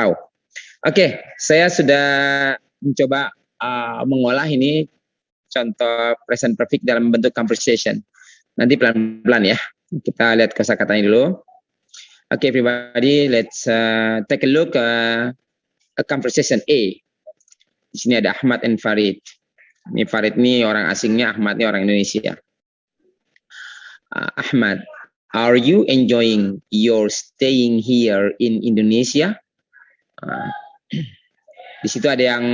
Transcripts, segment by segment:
terlampau. Oke, saya sudah mencoba mengolah ini contoh present perfect dalam bentuk conversation. Nanti pelan-pelan ya. Kita lihat kosakatanya dulu. Oke, everybody, let's take a look a conversation A. Di sini ada Ahmad and Farid. Ini Farid ini orang asingnya, Ahmad ini orang Indonesia. Ahmad, are you enjoying your staying here in Indonesia? Di situ ada yang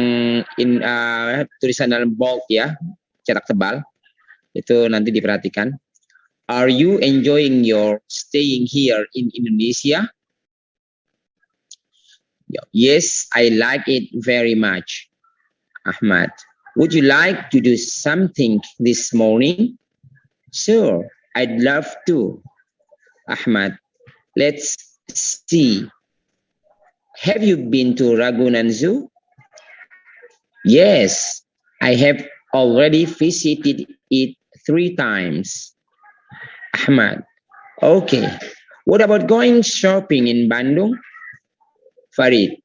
tulisan dalam bold ya, cetak tebal. Itu nanti diperhatikan. Are you enjoying your staying here in Indonesia? Yes, I like it very much. Ahmad, would you like to do something this morning? Sure, I'd love to. Ahmad, let's see. Have you been to Ragunan Zoo? Yes, I have already visited it 3 times. Ahmad, okay. What about going shopping in Bandung? Farid,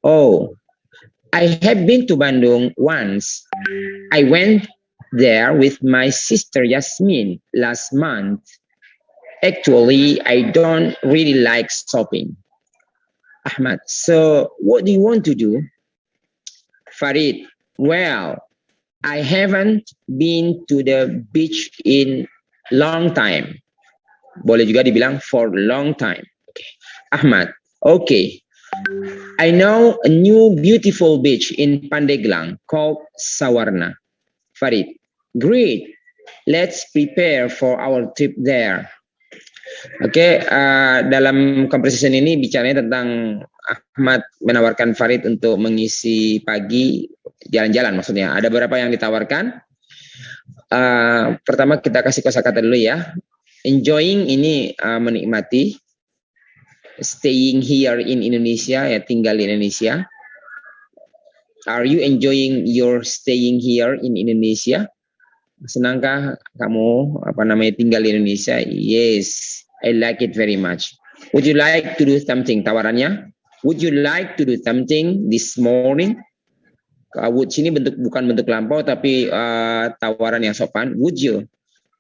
oh, I have been to Bandung once. I went there with my sister Yasmin last month. Actually, I don't really like shopping. Ahmad, so what do you want to do? Farid, well, I haven't been to the beach in long time. Boleh juga dibilang for long time. Okay. Ahmad, okay. I know a new beautiful beach in Pandeglang called Sawarna. Farid, great. Let's prepare for our trip there. Oke, dalam conversation ini bicaranya tentang Ahmad menawarkan Farid untuk mengisi pagi jalan-jalan maksudnya. Ada beberapa yang ditawarkan. Pertama kita kasih kosakata dulu ya. Enjoying ini menikmati. Staying here in Indonesia ya tinggal di Indonesia. Are you enjoying your staying here in Indonesia? Senangkah kamu tinggal di Indonesia? Yes, I like it very much. Would you like to do something? Tawarannya, would you like to do something this morning? Would sini bukan bentuk lampau tapi tawaran yang sopan. Would you?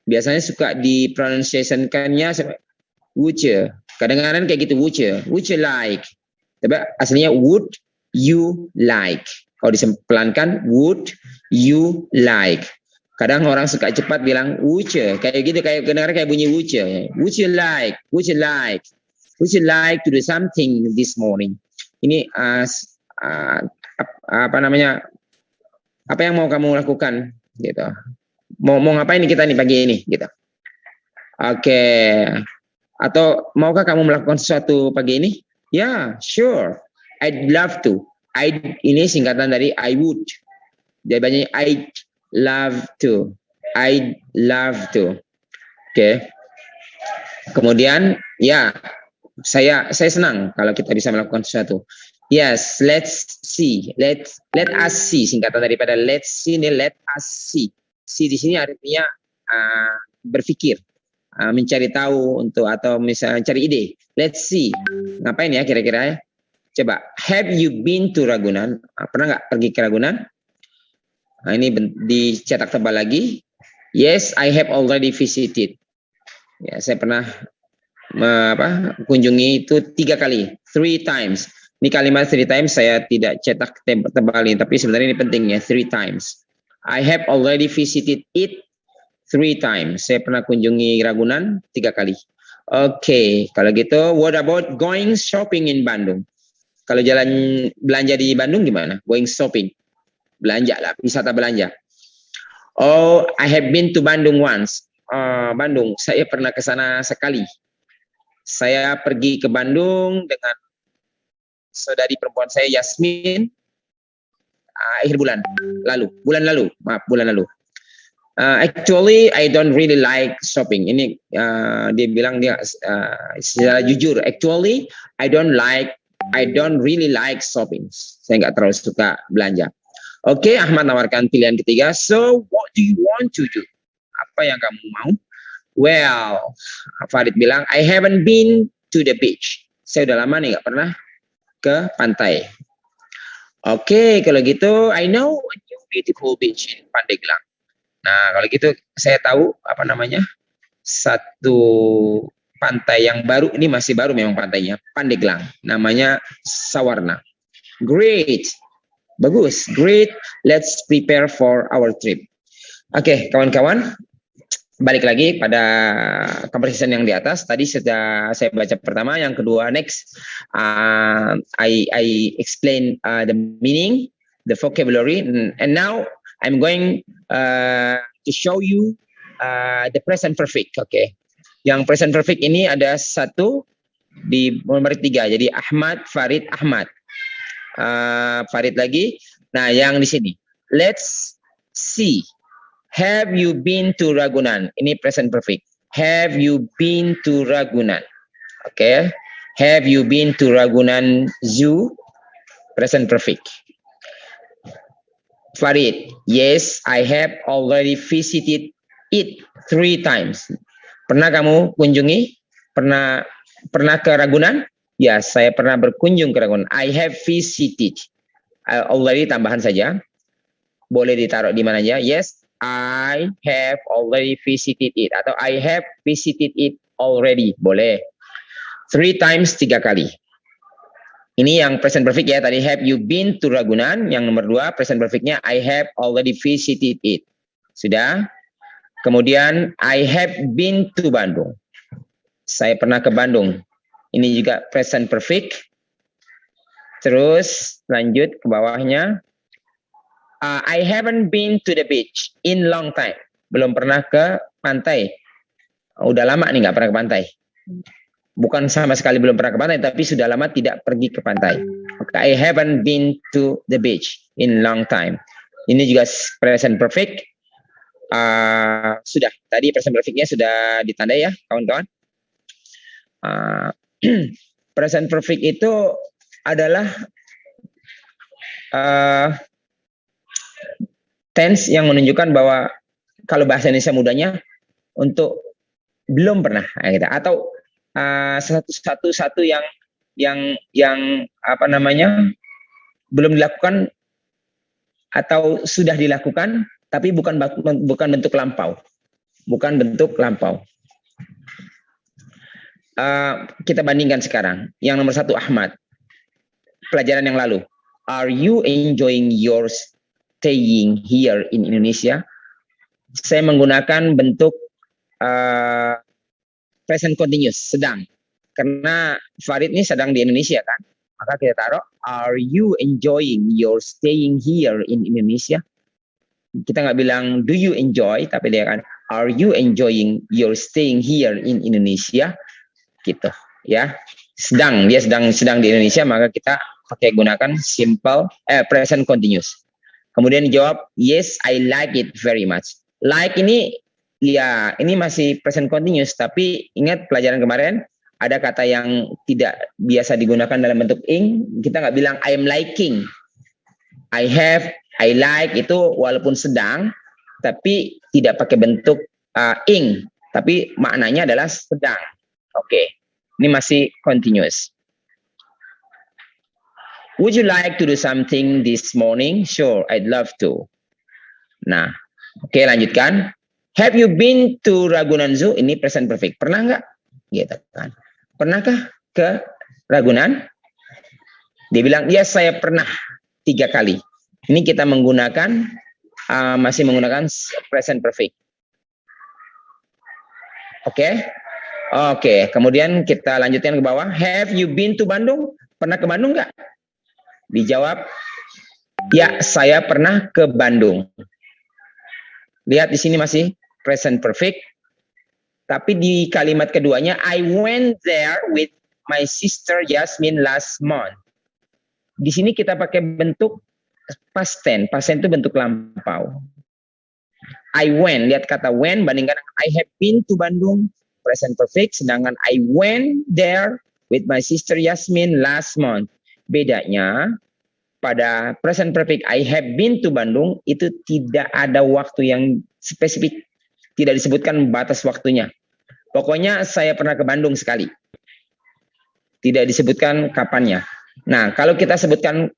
Biasanya suka di pronunciation-kannya would you. Kadang-kadang kayak gitu, would you like? Tapi aslinya would you like. Kalau dipelankan, would you like. Kadang orang suka cepat bilang would you, kayak gitu, kayak kadang-kadang kayak bunyi would you. Would you like to do something this morning? Ini apa yang mau kamu lakukan gitu. Mau ngapain nih kita nih pagi ini gitu. Oke. Atau maukah kamu melakukan sesuatu pagi ini? Ya, sure. I'd love to. Ini singkatan dari I would. Jawabannya I'd love to. I'd love to. Oke. Kemudian ya, saya senang kalau kita bisa melakukan sesuatu. Yes, let's see. Let us see, singkatan daripada let's see ini let us see. See di sini artinya berpikir. Mencari tahu atau misalnya cari ide. Let's see. Ngapain ya kira-kira ya? Coba. Have you been to Ragunan? Pernah nggak pergi ke Ragunan? Nah, ini dicetak tebal lagi. Yes, I have already visited. Ya, saya pernah kunjungi itu 3 kali. 3 times. Ini kalimat 3 times saya tidak cetak tebal ini, tapi sebenarnya ini pentingnya 3 times. I have already visited it 3 times. Saya pernah kunjungi Ragunan 3 kali. Oke, kalau gitu, what about going shopping in Bandung? Kalau jalan belanja di Bandung gimana? Going shopping, belanja lah, wisata belanja. Oh, I have been to Bandung once. Bandung, saya pernah ke sana sekali. Saya pergi ke Bandung dengan saudari perempuan saya Yasmin akhir bulan lalu. Actually, I don't really like shopping. Ini dia bilang secara jujur. Actually, I don't really like shopping. Saya nggak terlalu suka belanja. Oke, Ahmad nawarkan pilihan ketiga. So, what do you want to do? Apa yang kamu mau? Well, Farid bilang, I haven't been to the beach. Saya udah lama nih nggak pernah ke pantai. Oke, kalau gitu I know a new beautiful beach in Pandeglang. Nah, kalau gitu saya tahu apa namanya? Satu pantai yang baru, ini masih baru memang pantainya, Pandeglang. Namanya Sawarna. Great. Bagus. Great. Let's prepare for our trip. Oke, kawan-kawan, balik lagi pada conversation yang di atas. Tadi sudah saya baca pertama, yang kedua next I explain the meaning, the vocabulary, and now I'm going to show you the present perfect. Oke. Yang present perfect ini ada satu di nomor 3. Jadi Ahmad, Farid, Ahmad. Farid lagi. Nah, yang di sini. Let's see. Have you been to Ragunan? Ini present perfect. Have you been to Ragunan? Oke. Have you been to Ragunan Zoo? Present perfect. Farid, yes, I have already visited it 3 times. Pernah kamu kunjungi? Pernah ke Ragunan? Ya, saya pernah berkunjung ke Ragunan. I have visited. Already tambahan saja. Boleh ditaruh di mana aja. Yes, I have already visited it. Atau I have visited it already. Boleh. 3 times, 3 kali. Ini yang present perfect ya. Tadi have you been to Ragunan. Yang nomor 2 present perfectnya I have already visited it. Sudah. Kemudian I have been to Bandung. Saya pernah ke Bandung. Ini juga present perfect. Terus lanjut ke bawahnya. I haven't been to the beach in long time. Belum pernah ke pantai. Udah lama nih nggak pernah ke pantai. Bukan sama sekali belum pernah ke pantai, tapi sudah lama tidak pergi ke pantai. I haven't been to the beach in long time. Ini juga present perfect. Sudah. Tadi present perfectnya sudah ditandai ya, kawan-kawan. Present perfect itu adalah tense yang menunjukkan bahwa kalau bahasa Indonesia mudahnya untuk belum pernah atau satu yang apa namanya belum dilakukan atau sudah dilakukan tapi bukan bentuk lampau. Bukan bentuk lampau. Kita bandingkan sekarang. Yang nomor 1 Ahmad. Pelajaran yang lalu. Are you enjoying your staying here in Indonesia? Saya menggunakan bentuk present continuous, sedang. Karena Farid ini sedang di Indonesia kan. Maka kita taruh, are you enjoying your staying here in Indonesia? Kita nggak bilang, do you enjoy? Tapi dia kan, are you enjoying your staying here in Indonesia? Gitu ya. Dia sedang di Indonesia, maka kita pakai gunakan simple present continuous. Kemudian dijawab, yes, I like it very much. Like ini ya, ini masih present continuous, tapi ingat pelajaran kemarin ada kata yang tidak biasa digunakan dalam bentuk ing. Kita nggak bilang I am liking. I have, I like itu walaupun sedang, tapi tidak pakai bentuk ing, tapi maknanya adalah sedang. Oke. Ini masih continuous. Would you like to do something this morning? Sure, I'd love to. Nah, oke, lanjutkan. Have you been to Ragunan Zoo? Ini present perfect. Pernah nggak? Gitu kan. Pernahkah ke Ragunan? Dia bilang, yes, saya pernah 3 kali. Ini kita menggunakan, masih menggunakan present perfect. Oke. Oke, kemudian kita lanjutkan ke bawah. Have you been to Bandung? Pernah ke Bandung nggak? Dijawab, ya, saya pernah ke Bandung. Lihat di sini masih present perfect. Tapi di kalimat keduanya, I went there with my sister Yasmin last month. Di sini kita pakai bentuk past tense. Past tense itu bentuk lampau. I went, lihat kata when, bandingkan I have been to Bandung. Present perfect, sedangkan I went there with my sister Yasmin last month. Bedanya pada present perfect I have been to Bandung itu tidak ada waktu yang spesifik, tidak disebutkan batas waktunya. Pokoknya saya pernah ke Bandung sekali. Tidak disebutkan kapannya. Nah, kalau kita sebutkan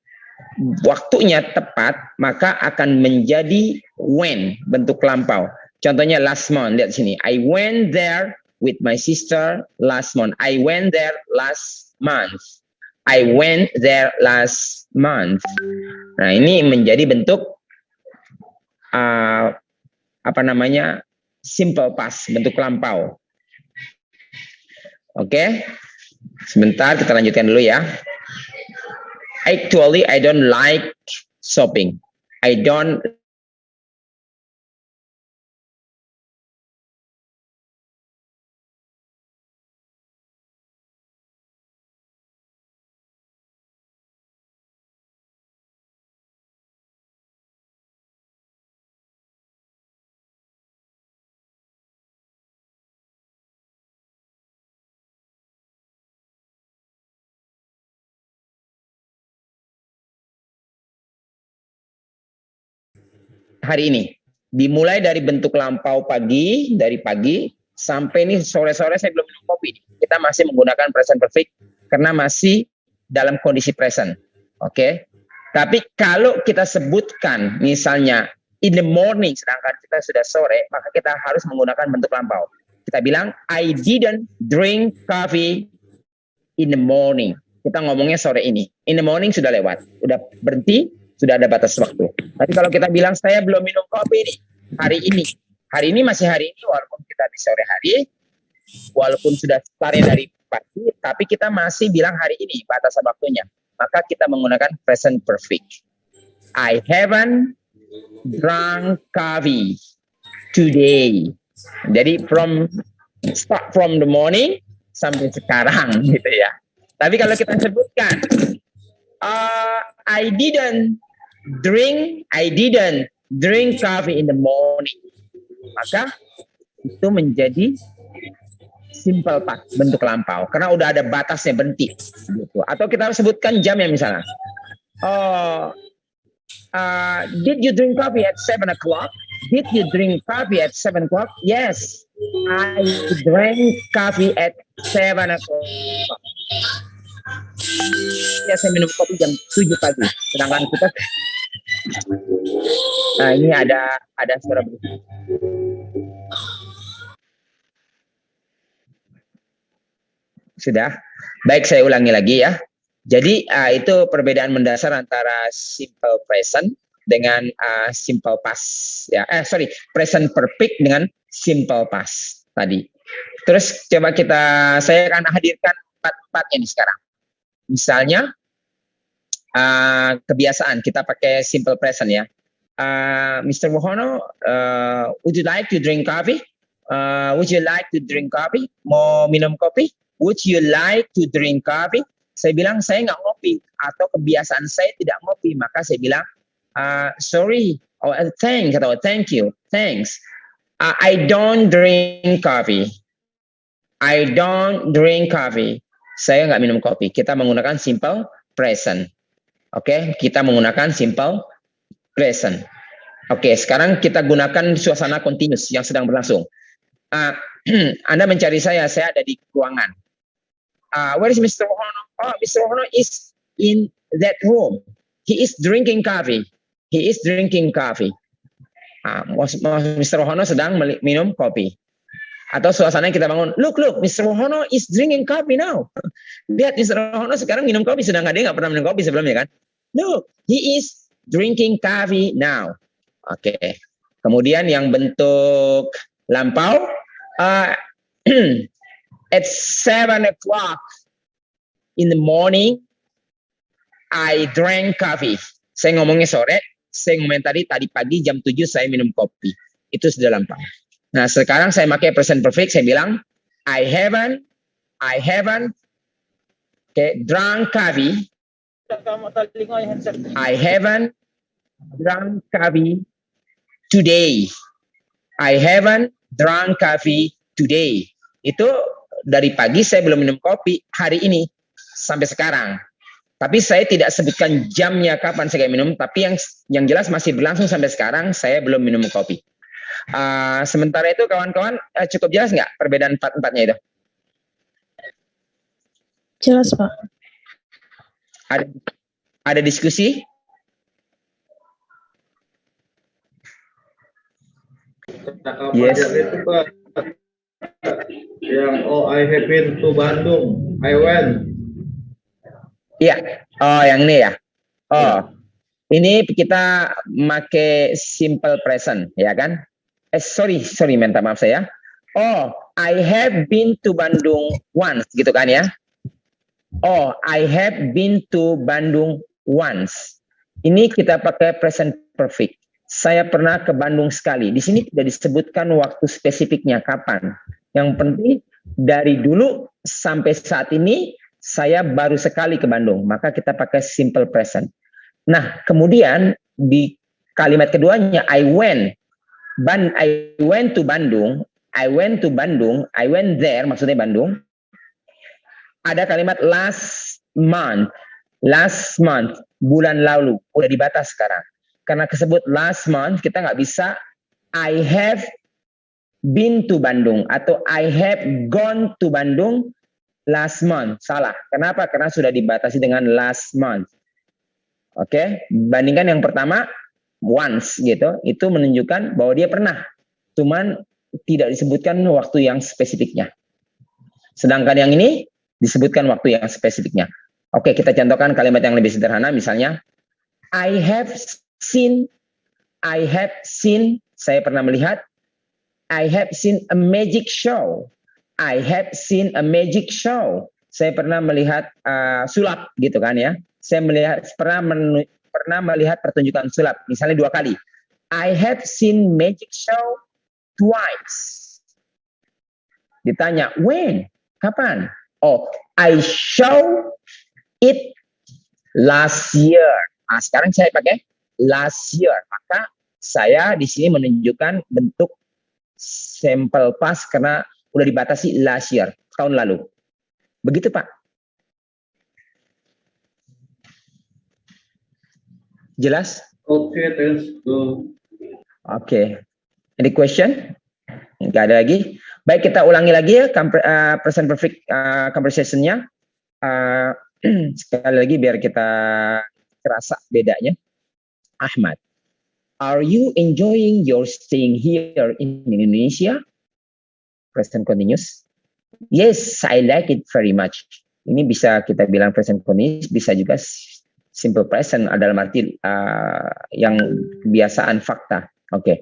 waktunya tepat, maka akan menjadi when, bentuk lampau. Contohnya last month, lihat sini. I went there with my sister last month. I went there last month. I went there last month. Nah, ini menjadi bentuk apa namanya, simple past, bentuk lampau. Oke, sebentar kita lanjutkan dulu ya. Actually, I don't like shopping. I don't. Hari ini dimulai dari bentuk lampau pagi, dari pagi sampai ini sore-sore saya belum minum kopi. Kita masih menggunakan present perfect karena masih dalam kondisi present. Oke. Tapi kalau kita sebutkan misalnya in the morning sedangkan kita sudah sore, maka kita harus menggunakan bentuk lampau. Kita bilang I didn't drink coffee in the morning. Kita ngomongnya sore ini. In the morning sudah lewat, udah berhenti, sudah ada batas waktu. Tapi kalau kita bilang saya belum minum kopi nih hari ini. Hari ini masih hari ini walaupun kita di sore hari, walaupun sudah start dari pagi, tapi kita masih bilang hari ini batasan waktunya. Maka kita menggunakan present perfect. I haven't drunk coffee today. Jadi start from the morning sampai sekarang gitu ya. Tapi kalau kita sebutkan I didn't drink coffee in the morning, maka itu menjadi simple past, bentuk lampau karena udah ada batasnya, berhenti gitu. Atau kita sebutkan jamnya misalnya. Did you drink coffee at 7 o'clock? Did you drink coffee at 7 o'clock? Yes, I drank coffee at 7 o'clock. Ya, saya minum kopi jam 7 pagi. Sedangkan kita, nah ini ada suara begitu. Sudah. Baik, saya ulangi lagi ya. Jadi itu perbedaan mendasar antara simple present dengan simple past ya. Present perfect dengan simple past tadi. Terus coba saya akan hadirkan empat-empatnya nih sekarang. Misalnya kebiasaan kita pakai simple present ya. Mr. Wohono, would you like to drink coffee? Would you like to drink coffee? Mau minum kopi? Would you like to drink coffee? Saya bilang saya nggak ngopi atau kebiasaan saya tidak ngopi, maka saya bilang sorry, thanks atau thank you, thanks. I don't drink coffee. I don't drink coffee. Saya nggak minum kopi. Kita menggunakan simple present. Oke, kita menggunakan simple present. Oke, sekarang kita gunakan suasana continuous yang sedang berlangsung. Anda mencari saya ada di ruangan. Where is Mr. Wohono? Oh, Mr. Wohono is in that room. He is drinking coffee. He is drinking coffee. Mr. Wohono sedang minum kopi. Atau suasananya kita bangun, look, Mr. Wohono is drinking coffee now. Lihat, Mr. Wohono sekarang minum kopi, sedangkan dia nggak pernah minum kopi sebelumnya kan. Look, he is drinking coffee now. Oke. Kemudian yang bentuk lampau, at 7 o'clock in the morning, I drank coffee. Saya ngomongnya sore, saya ngomongin tadi pagi jam 7 saya minum kopi. Itu sudah lampau. Nah, sekarang saya pakai present perfect, saya bilang I haven't drunk coffee. I haven't drunk coffee today. I haven't drunk coffee today. Itu dari pagi saya belum minum kopi hari ini sampai sekarang. Tapi saya tidak sebutkan jamnya kapan saya minum, tapi yang jelas masih berlangsung sampai sekarang saya belum minum kopi. Sementara itu kawan-kawan cukup jelas nggak perbedaan empat-empatnya itu? Jelas, Pak. Ada diskusi? Yes. Itu Pak, yang I have been to Bandung, I went. Iya. Oh, yang ini ya. Oh, ini kita make simple present, ya kan? Sorry, minta maaf saya. Oh, I have been to Bandung once, gitu kan ya? Oh, I have been to Bandung once. Ini kita pakai present perfect. Saya pernah ke Bandung sekali. Di sini tidak disebutkan waktu spesifiknya kapan. Yang penting dari dulu sampai saat ini saya baru sekali ke Bandung. Maka kita pakai simple present. Nah, kemudian di kalimat keduanya I went to Bandung, I went there, maksudnya Bandung. Ada kalimat last month, bulan lalu, udah dibatas sekarang. Karena kesebut last month, kita nggak bisa I have been to Bandung atau I have gone to Bandung last month. Salah. Kenapa? Karena sudah dibatasi dengan last month. Oke, bandingkan yang pertama once gitu, itu menunjukkan bahwa dia pernah, cuman tidak disebutkan waktu yang spesifiknya. Sedangkan yang ini disebutkan waktu yang spesifiknya. Oke, kita contohkan kalimat yang lebih sederhana, misalnya I have seen, saya pernah melihat. I have seen a magic show. I have seen a magic show. Saya pernah melihat sulap gitu kan ya. Saya pernah melihat pertunjukan sulap, misalnya 2 kali. I have seen magic show twice. Ditanya, when? Kapan? Oh, I show it last year. Nah, sekarang saya pakai last year. Maka saya di sini menunjukkan bentuk simple past karena udah dibatasi last year, tahun lalu. Begitu, Pak. Jelas? Oke, thanks. Oke. Any question? Nggak ada lagi. Baik, kita ulangi lagi ya present perfect conversation-nya. Sekali lagi biar kita terasa bedanya. Ahmad, are you enjoying your staying here in Indonesia? Present continuous. Yes, I like it very much. Ini bisa kita bilang present continuous, bisa juga simple present dalam arti yang kebiasaan fakta. Okay.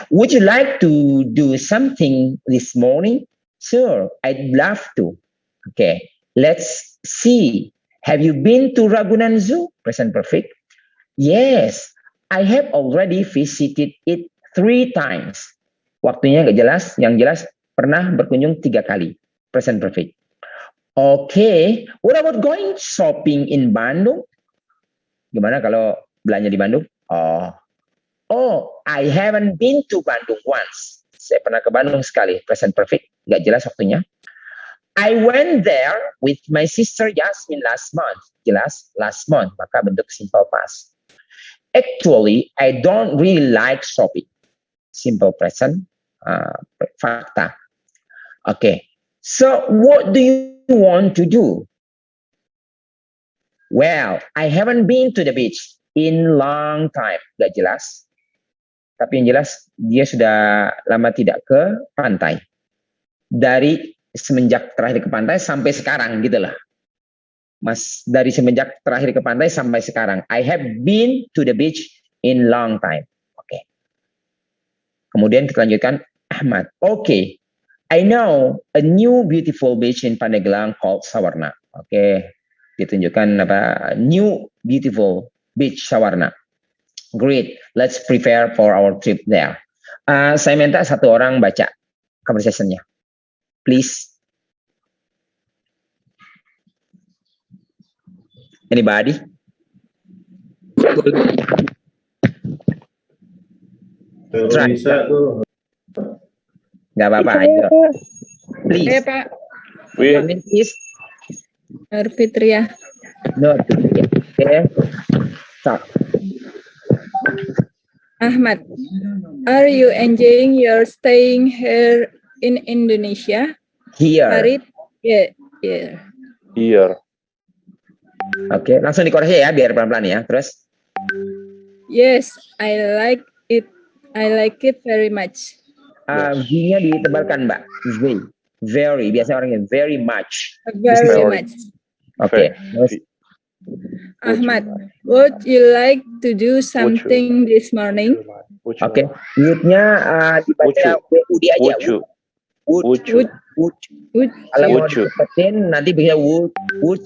Would you like to do something this morning? Sure, I'd love to. Okay. Let's see. Have you been to Ragunan Zoo? Present perfect. Yes, I have already visited it 3 times. Waktunya nggak jelas. Yang jelas pernah berkunjung 3 kali. Present perfect. Okay. What about going shopping in Bandung? Gimana kalau belanja di Bandung? Oh, I haven't been to Bandung once. Saya pernah ke Bandung sekali. Present perfect. Nggak jelas waktunya. I went there with my sister Jasmine last month. Jelas, last month. Maka bentuk simple past. Actually, I don't really like shopping. Simple present. Fakta. Okay. So, what do you want to do? Well, I haven't been to the beach in long time. Nggak jelas. Tapi yang jelas dia sudah lama tidak ke pantai. Dari semenjak terakhir ke pantai sampai sekarang gitu lah. Mas, dari semenjak terakhir ke pantai sampai sekarang. I have been to the beach in long time. Oke. Kemudian kita lanjutkan Ahmad. Oke. I know a new beautiful beach in Pandeglang called Sawarna. Oke. Ditunjukkan apa? New beautiful beach Sawarna. Great, let's prepare for our trip there. Saya minta 1 orang baca conversation-nya. Please. Anybody? Try. Gak apa-apa. Please. Saya Pak. Please. Nur Fitria. No. Okay. Start. Ahmad, are you enjoying your staying here in Indonesia? Here. Farid, yeah. Here. Oke, langsung dikoreksi ya biar pelan-pelan ya. Terus Yes, I like it. I like it very much. V-nya ditebalkan, Mbak. Very. Biasanya orangnya very much. Very Very. much. Oke. Terus Ahmad, would you like to do something this morning? oke. Would-nya dibaca WUD aja. Would you? Would. Would. Would Kalau mau Would you? dicepetin nanti bisa would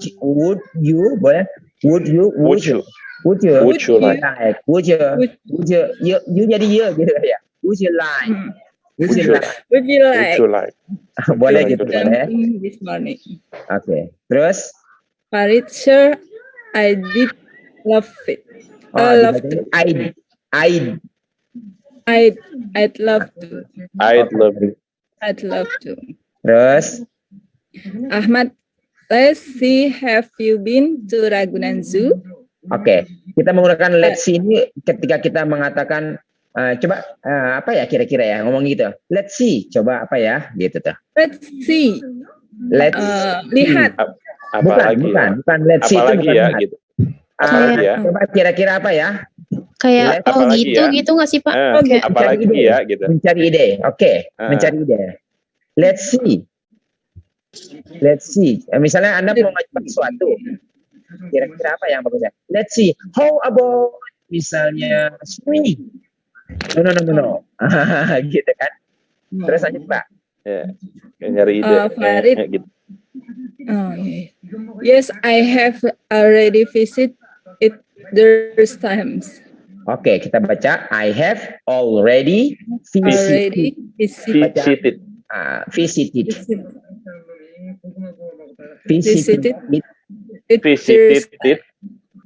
you boleh? Would you? Would you? Would you? Would you like? Would you? Would- Would you? You jadi you gitu ya. Would you like? Hmm. Would Would you you? like? Would you Would like you like? Boleh like gitu to do boleh. something this morning? Oke. Terus Farid, sure, I did love it. I love to. I'd love to. I'd love it. I'd love to. Terus Ahmad, let's see. Have you been to Ragunan Zoo? oke. Kita menggunakan let's see ini ketika kita mengatakan coba apa ya kira-kira ya ngomong gitu. Let's see. Coba apa ya gitu tuh. Let's see. Let's Lihat. Apalagi ya? bukan let's see itu Apalagi bukan ya lihat. gitu. Apalagi ya? Coba kira-kira apa ya? Kayak Apalagi oh gitu ya? gitu nggak sih Pak? Oke. Apalagi Mencari ide. ya gitu. Mencari ide. Oke, Ah. mencari ide. Let's see. Let's see. Misalnya Anda mau ngajak sesuatu. Kira-kira apa yang bagus ya? Let's see. How about misalnya swimming? No. Gitu kan. Terus lanjut Pak. Ya. Kayak nyari ide. Farid. Kayak gitu. Oh, yeah. Yes, I have already visited it those times. Oke, kita baca. I have already Already visited. Visited. visited. Visited. it. It Visited it.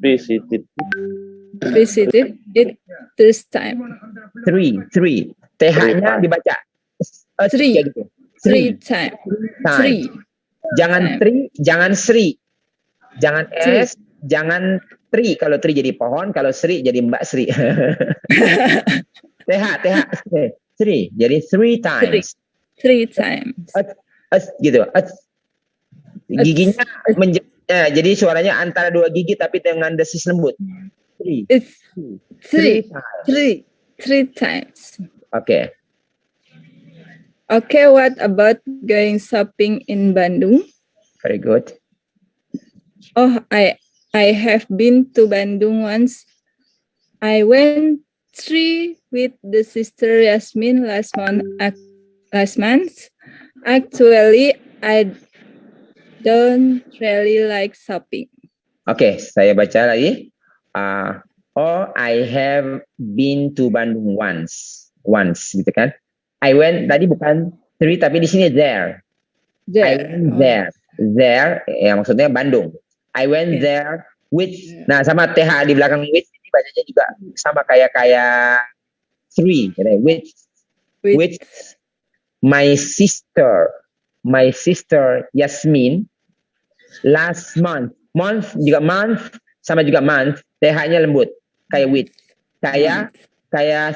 Visited. visited it this time. Three. TH-nya dibaca. Three. Kayak gitu. Three times. Time. Three. Jangan Time. tri, jangan Sri. Jangan Tri. S, jangan tri. Kalau tri jadi pohon, kalau Sri jadi Mbak Sri. TH. Sri. Jadi three times. Three times. Gitu. Giginya jadi suaranya antara dua gigi tapi dengan desis lembut. Three. It's Three three. times. Three times. Oke. Okay, what about going shopping in Bandung? Very good. Oh, I have been to Bandung once. I went with the sister Yasmin last month. Actually, I don't really like shopping. Oke, saya baca lagi. I have been to Bandung once gitu kan. I went tadi bukan three tapi di sini there. I went there ya maksudnya Bandung. I went Yes. there with. Nah sama TH di belakang with ini bacanya juga sama kayak three. With my sister Yasmin last month. Month juga month sama juga month. TH-nya lembut kayak with. Kayak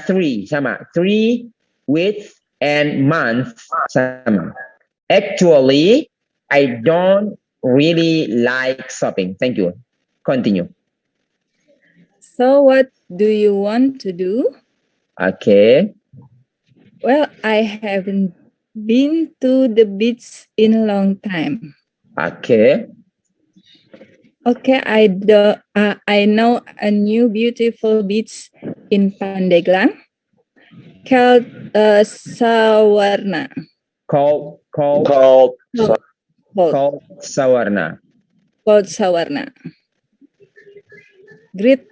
three sama three with and month sama. Actually, I don't really like shopping. Thank you. Continue. So what do you want to do? Okay. Well, I haven't been to the beach in a long time. Okay. Okay, I know a new beautiful beach in Pandeglang called Sawarna. Called Called. Sawarna. Called Sawarna. Great.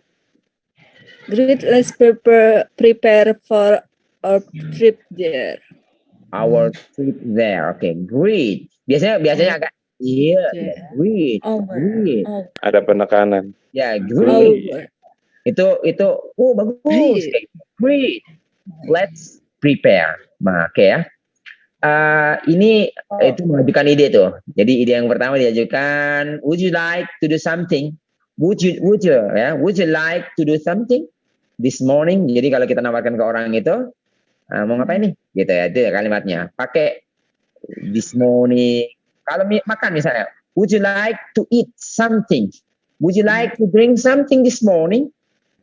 Let's prepare for our trip there. Our trip there. Okay, great. Biasanya agak Yeah. great. Great. Ada penekanan. Ya, great. Over. Itu bagus. Great. Great. Let's prepare. Nah, oke ya. Ini itu mengajukan ide tuh. Jadi ide yang pertama diajukan, would you like to do something? Would you like to do something this morning? Jadi kalau kita nawarkan ke orang itu, mau ngapain nih? Gitu ya, itu kalimatnya. Pakai this morning. Kalau makan misalnya, would you like to eat something Would you like to drink something this morning?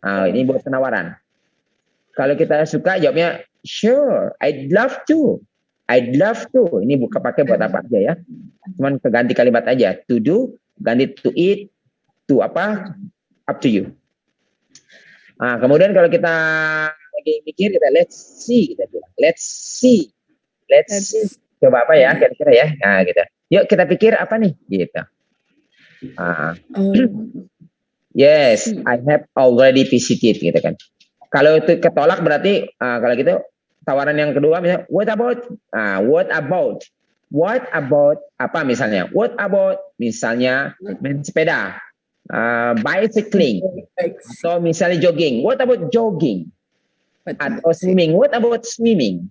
Ini buat penawaran. Kalau kita suka jawabnya sure, I'd love to. I'd love to. Ini buka pakai buat apa aja ya. Cuman keganti kalimat aja. To do, ganti to eat, to apa, up to you. Kemudian kalau kita lagi mikir, kita let's see. Kita bilang, let's see. Let's see. Coba apa ya, kira-kira ya. Nah, gitu. Yuk kita pikir apa nih? Gitu. Yes, I have already visited. Gitu kan. Kalau itu ketolak berarti, kalau gitu, tawaran yang kedua misalnya what about apa misalnya, what about misalnya main sepeda, bicycling, atau misalnya jogging, what about jogging, atau swimming, what about swimming,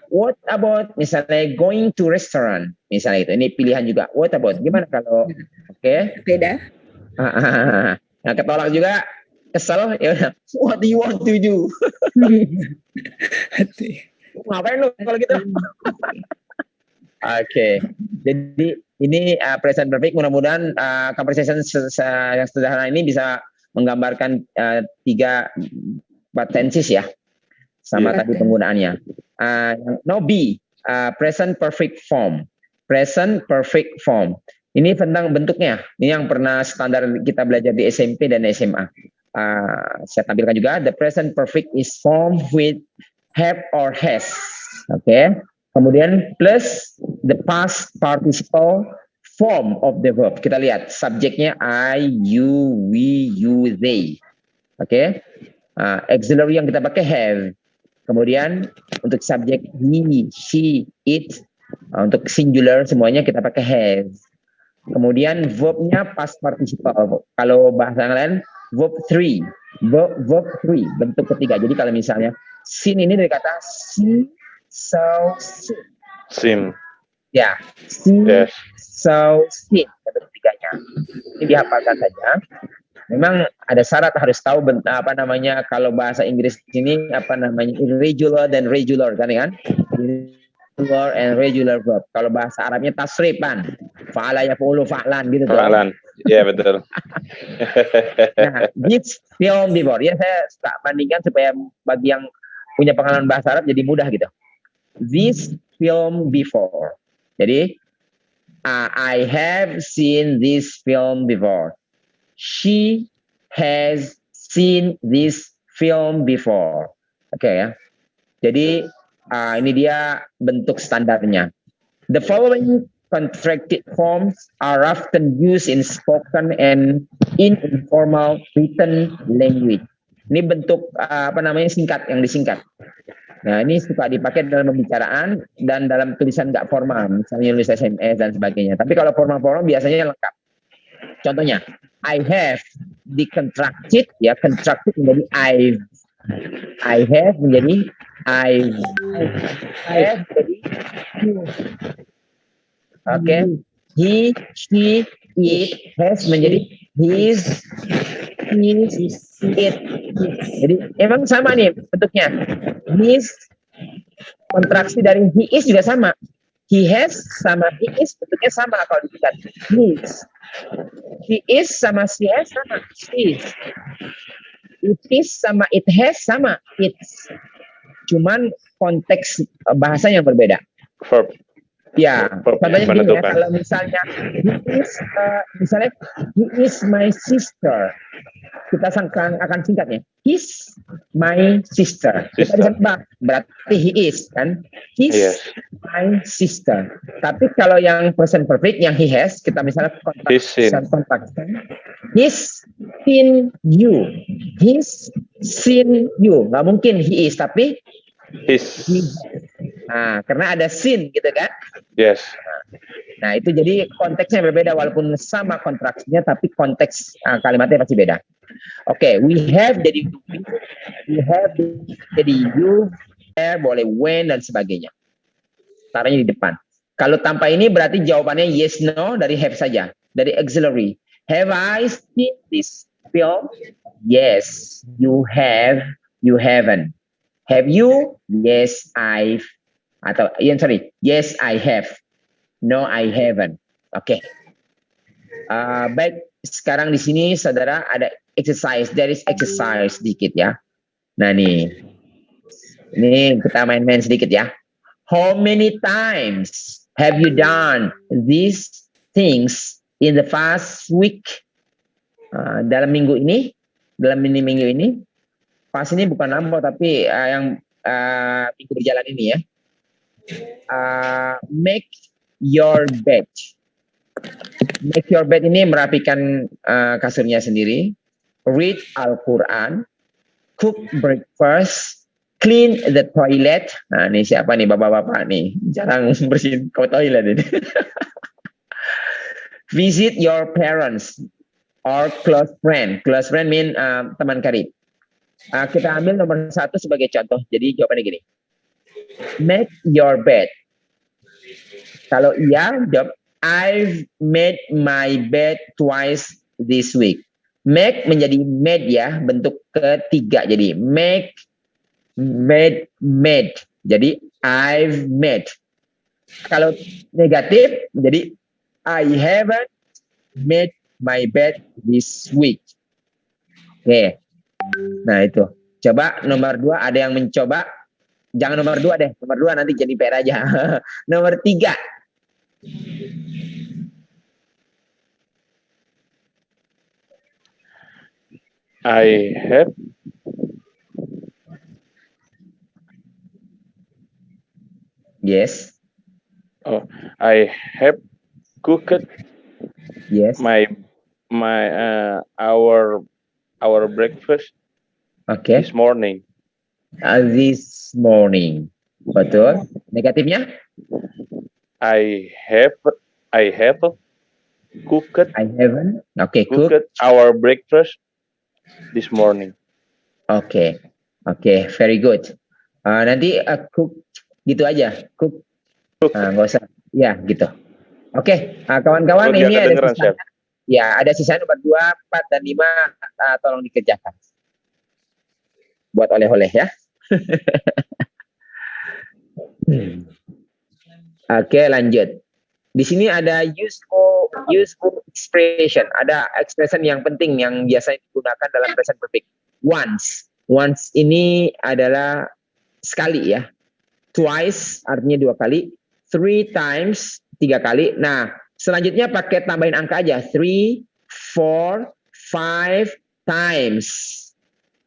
what about misalnya going to restaurant, misalnya itu. Ini pilihan juga. What about, gimana kalau Sepeda. Nah, ketolak juga kesel ya. What do you want to do? Ngapain lu kalau gitu? Oke. Jadi ini present perfect. Mudah-mudahan conversation yang sederhana ini bisa menggambarkan 3 tenses ya. Sama tadi penggunaannya. No B, present perfect form. Present perfect form. Ini tentang bentuknya. Ini yang pernah standar kita belajar di SMP dan SMA. Saya tampilkan juga. The present perfect is formed with have or has. Oke. Kemudian plus the past participle form of the verb. Kita lihat subjeknya I, you, we, you, they. Oke. Auxiliary yang kita pakai have. Kemudian untuk subjek he, she, it. Untuk singular semuanya kita pakai has. Kemudian verbnya past participle. Kalau bahasa yang lain verb 3. Verb 3 bentuk ketiga. Jadi kalau misalnya seen ini dari kata see, saw, seen. Sim. Ya, see, Yes. saw, seen bentuk ketiganya. Ini dihafalkan saja. Memang ada syarat harus tahu apa namanya kalau bahasa Inggris ini apa namanya irregular dan regular kan ya kan? Irregular and regular verb. Kalau bahasa Arabnya tasrifan. Fa'ala yaf'ulu fa'lan gitu. Fa'lan. Iya, betul. Nah, this film before. Ya saya suka bandingkan supaya bagi yang punya pengalaman bahasa Arab jadi mudah gitu. This film before. Jadi I have seen this film before. She has seen this film before. Oke ya. Jadi ini dia bentuk standarnya. The following contracted forms are often used in spoken and in informal written language. Ini bentuk apa namanya singkat yang disingkat. Nah ini suka dipakai dalam pembicaraan dan dalam tulisan nggak formal, misalnya nulis SMS dan sebagainya. Tapi kalau formal-formal biasanya lengkap. Contohnya, I have contracted ya, contracted menjadi I've. I have menjadi I've. I have menjadi you. Oke, he, she, it, has menjadi his, it. Jadi emang sama nih bentuknya. His kontraksi dari he is juga sama. He has sama he is bentuknya sama kalau disingkat. His. He is sama she has sama. His. It is sama it has sama. It's. Cuman konteks bahasa yang berbeda. Verb. Ya, contohnya gini ya, Menentukan. kalau misalnya he is my sister, kita akan singkatnya, he's my sister. Kita bisa tebak, berarti he is kan, he's Yes. my sister. Tapi kalau yang present perfect, yang he has, kita misalnya He's seen. kontrakkan, he's seen you, he's seen you. Nggak mungkin he is, tapi His. he. Nah, karena ada seen gitu kan. Yes. Nah, itu jadi konteksnya berbeda walaupun sama kontraksinya tapi konteks kalimatnya pasti beda. Oke, we have jadi we have jadi you, there, boleh when dan sebagainya. Taruhnya di depan. Kalau tanpa ini berarti jawabannya yes no dari have saja, dari auxiliary. Have I seen this film? Yes, you have, you haven't. Have you? Yes, I've. Atau yes, I have. No, I haven't. Oke. Baik, sekarang di sini saudara ada exercise, there is exercise sedikit ya. Nah nih, ini kita main-main sedikit ya. How many times have you done these things in the past week? Dalam minggu ini, minggu ini. Pas ini bukan lampau tapi yang minggu berjalan ini ya. Make your bed. Make your bed ini merapikan kasurnya sendiri. Read Al-Quran. Cook breakfast. Clean the toilet. Nah, ini siapa nih bapak-bapak nih? Jarang bersihin toilet ini. Visit your parents or close friend. Close friend mean teman karib. Kita ambil nomor 1 sebagai contoh. Jadi jawabannya gini. Make your bed. Kalau iya, jawab I've made my bed twice this week. Make menjadi made ya, bentuk ketiga. Jadi make, made. Jadi I've made. Kalau negatif, jadi I haven't made my bed this week. Oke. Nah itu. Coba nomor 2 ada yang mencoba. Jangan nomor 2 deh. Nomor 2 nanti jadi PR aja. Nomor 3. I have Yes. I have cooked Yes. our breakfast Oke. this morning. This morning. Betul. Negatifnya? I have cooked I haven't. Oke, cook. our breakfast this morning. Oke. Very good. Nanti cook gitu aja. Cook. Nggak usah. Ya, gitu. Oke, kawan-kawan Oh, ini nggak ada kedengeran, sisa. Ya, ada sisa nomor 2, 4, dan 5. Tolong dikerjakan. Buat oleh-oleh ya. Oke, lanjut. Di sini ada useful expression. Ada expression yang penting yang biasa digunakan dalam present perfect. Once. Once ini adalah sekali ya. Twice artinya 2 kali. 3 times 3 kali. Nah, selanjutnya pakai tambahin angka aja. 3, 4, 5 times.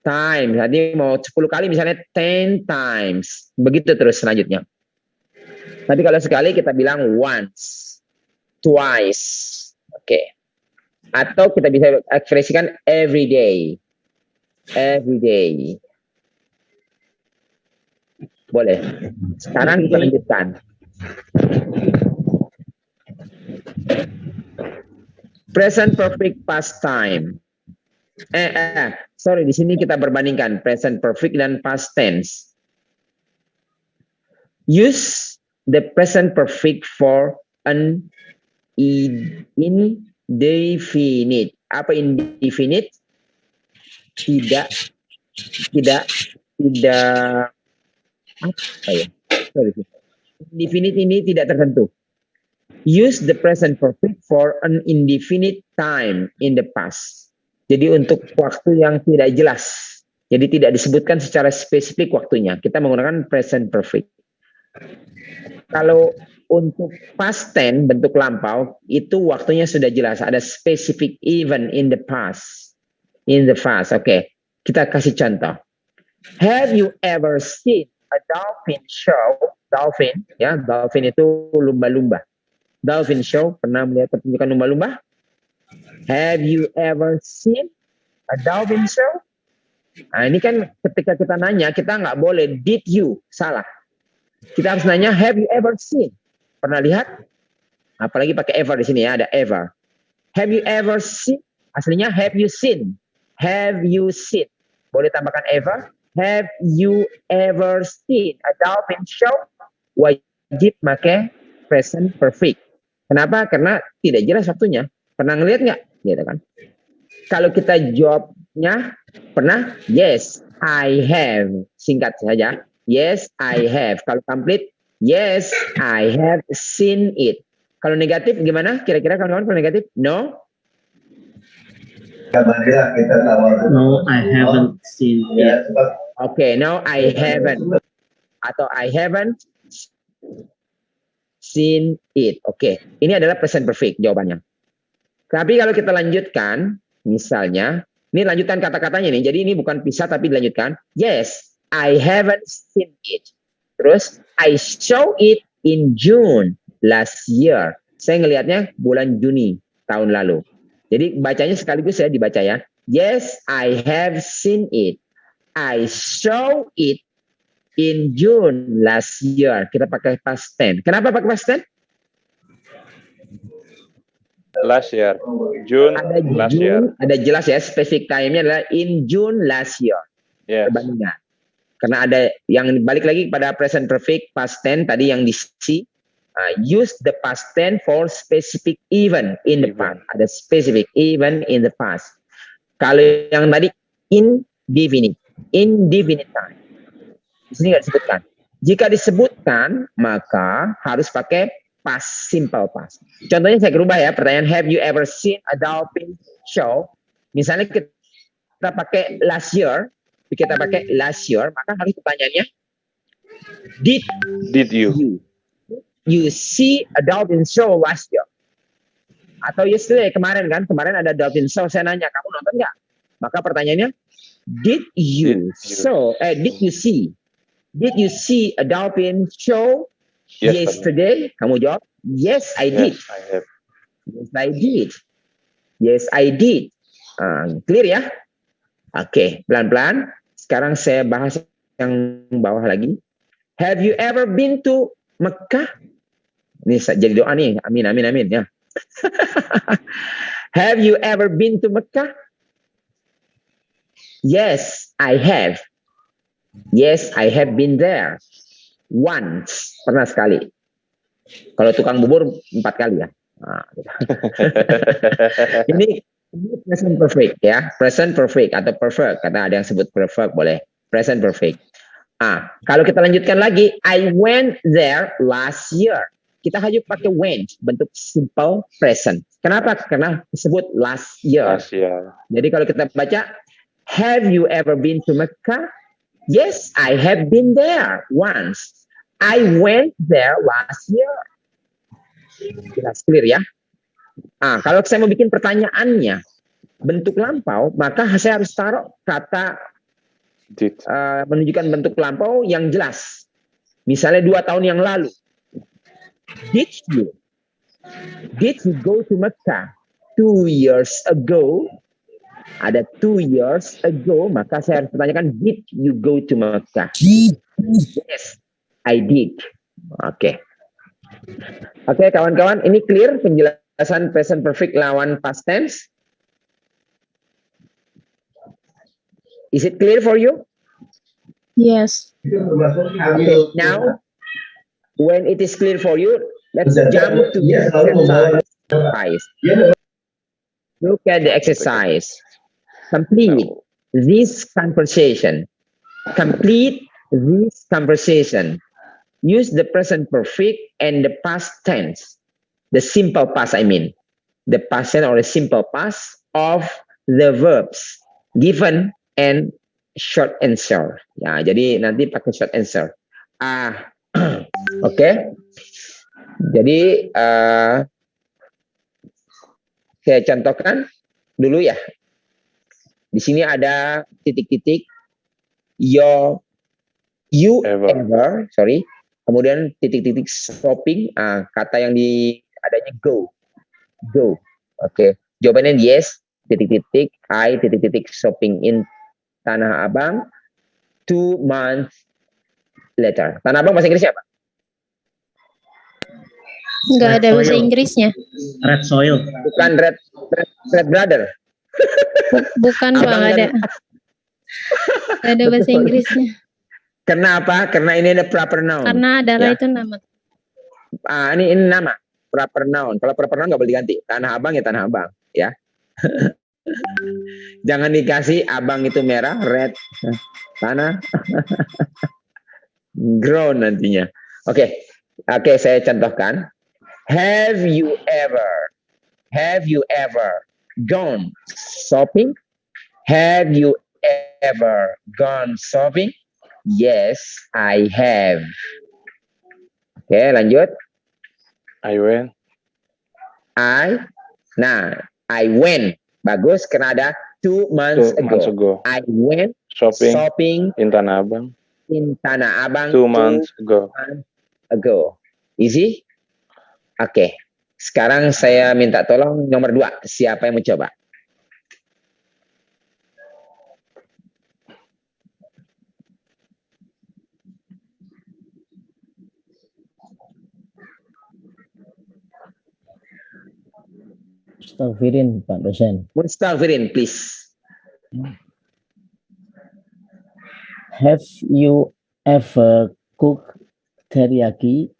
Times. Jadi mau 10 kali misalnya 10 times. Begitu terus selanjutnya. Tadi kalau sekali kita bilang once, twice. Oke. Atau kita bisa ekspresikan every day. Every day. Boleh. Sekarang kita lanjutkan. Present perfect past time. Sorry, di sini kita berbandingkan present perfect dan past tense. Use the present perfect for an indefinite. Apa indefinite? Tidak apa ya? Sorry. Indefinite ini tidak tertentu. Use the present perfect for an indefinite time in the past. Jadi untuk waktu yang tidak jelas. Jadi tidak disebutkan secara spesifik waktunya. Kita menggunakan present perfect. Kalau untuk past tense bentuk lampau itu waktunya sudah jelas, ada specific event in the past. In the past. Oke. Kita kasih contoh. Have you ever seen a dolphin show? Dolphin, ya, dolphin itu lumba-lumba. Dolphin show, pernah melihat pertunjukan lumba-lumba? Have you ever seen a dolphin show? Nah, ini kan ketika kita nanya, kita nggak boleh did you, salah. Kita harus nanya, have you ever seen? Pernah lihat? Apalagi pakai ever di sini ya, ada ever. Have you ever seen? Aslinya have you seen? Have you seen? Boleh tambahkan ever. Have you ever seen a dolphin show? Wajib pakai present perfect. Kenapa? Karena tidak jelas waktunya. Pernah ngelihat nggak? Gitu kan. Kalau kita jawabnya pernah, yes, I have. Singkat saja. Yes, I have. Kalau complete, yes, I have seen it. Kalau negatif gimana? Kira-kira kawan-kawan kalau negatif? No. No, I haven't seen it. Okay, no, I haven't. Atau I haven't seen it. Oke, ini adalah present perfect jawabannya. Tapi kalau kita lanjutkan, misalnya, ini lanjutkan kata-katanya nih. Jadi ini bukan pisah tapi dilanjutkan. Yes, I haven't seen it. Terus, I saw it in June last year. Saya ngelihatnya bulan Juni tahun lalu. Jadi bacanya sekaligus ya dibaca ya. Yes, I have seen it. I saw it in June last year. Kita pakai past tense. Kenapa pakai past tense? Last year. June Ada last June, year. ada jelas ya, specific time-nya adalah in June last year. Yes. Perbandingan. Karena ada yang balik lagi pada present perfect past tense tadi yang di C. Use the past tense for specific event in the past. Ada specific event in the past. Kalau yang tadi indefinite time. Di sini nggak disebutkan. Jika disebutkan, maka harus pakai past, simple past. Contohnya saya rubah ya, pertanyaan have you ever seen a dolphin show? Misalnya kita pakai last year, maka harus pertanyaannya did you see a dolphin show last year? Atau yesterday, kemarin ada dolphin show, saya nanya kamu nonton nggak? Maka pertanyaannya did you see a dolphin show yesterday? Kamu jawab yes I did. Yes, I have. Yes I did. Clear ya? Oke, pelan-pelan. Sekarang saya bahas yang bawah lagi. Have you ever been to Mekah? Ini jadi doa nih. Amin ya. Have you ever been to Mekah? Yes, I have. Yes, I have been there. Once. Pernah sekali. Kalau tukang bubur 4 kali ya. Ini present perfect ya. Present perfect atau perfect. Karena ada yang sebut perfect boleh. Present perfect. Kalau kita lanjutkan lagi. I went there last year. Kita hanya pakai went. Bentuk simple present. Kenapa? Karena disebut last year. Last year. Jadi kalau kita baca. Have you ever been to Mecca? Yes, I have been there once. I went there last year. Jelas clear ya. Kalau saya mau bikin pertanyaannya bentuk lampau, maka saya harus taruh kata Did. menunjukkan bentuk lampau yang jelas. Misalnya 2 tahun yang lalu. Did you go to Mecca 2 years ago? Ada 2 years ago, maka saya harus pertanyakan, did you go to Mecca? Yes, I did. Oke, kawan-kawan, ini clear penjelasan present perfect lawan past tense? Is it clear for you? Yes. Okay, now, when it is clear for you, let's jump to the exercise. Look at the exercise. Complete this conversation. Use the present perfect and the past tense. The simple past, I mean. The past tense or the simple past of the verbs given and short answer. Ya, jadi nanti pakai short answer. Oke. Jadi saya contohkan dulu ya. Di sini ada titik-titik you ever, kemudian titik-titik shopping, kata yang adanya go. Oke. Jawabannya yes, titik-titik I titik-titik shopping in Tanah Abang 2 months later. Tanah Abang bahasa Inggrisnya apa? Nggak ada bahasa Inggrisnya. Red soil. Bukan red brother. Bukan Pak, nggak ada. Nggak ada bahasa Inggrisnya. Kenapa? Karena ini ada proper noun. Karena adalah Ya. itu nama. Ini nama proper noun. Kalau proper noun nggak boleh diganti. Tanah Abang ya Tanah Abang, ya. Jangan dikasih abang itu merah, red tanah, ground nantinya. Oke, saya contohkan. Have you ever gone shopping? Have you ever gone shopping? Yes, I have. Oke, lanjut. I went. I went. Bagus, karena ada 2 months 2 months ago. ago. I went Shopping shopping in Tanah Abang. in Tanah Abang 2 months ago. ago. Easy? Oke. Sekarang saya minta tolong nomor 2. Siapa yang mencoba? Mustafirin, Pak dosen. Mustafirin, please. Have you ever cooked teriyaki?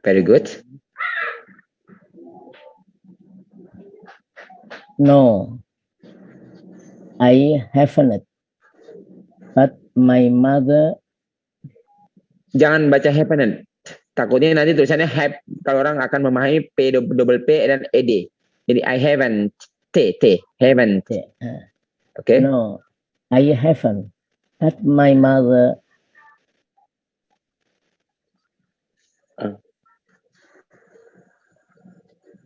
Very good. No, I haven't. But my mother, Jangan baca haven't. Takutnya nanti tulisannya have. Kalau orang akan memahami P double P dan ED. Jadi I haven't. Haven't. Oke. no, I haven't. But my mother,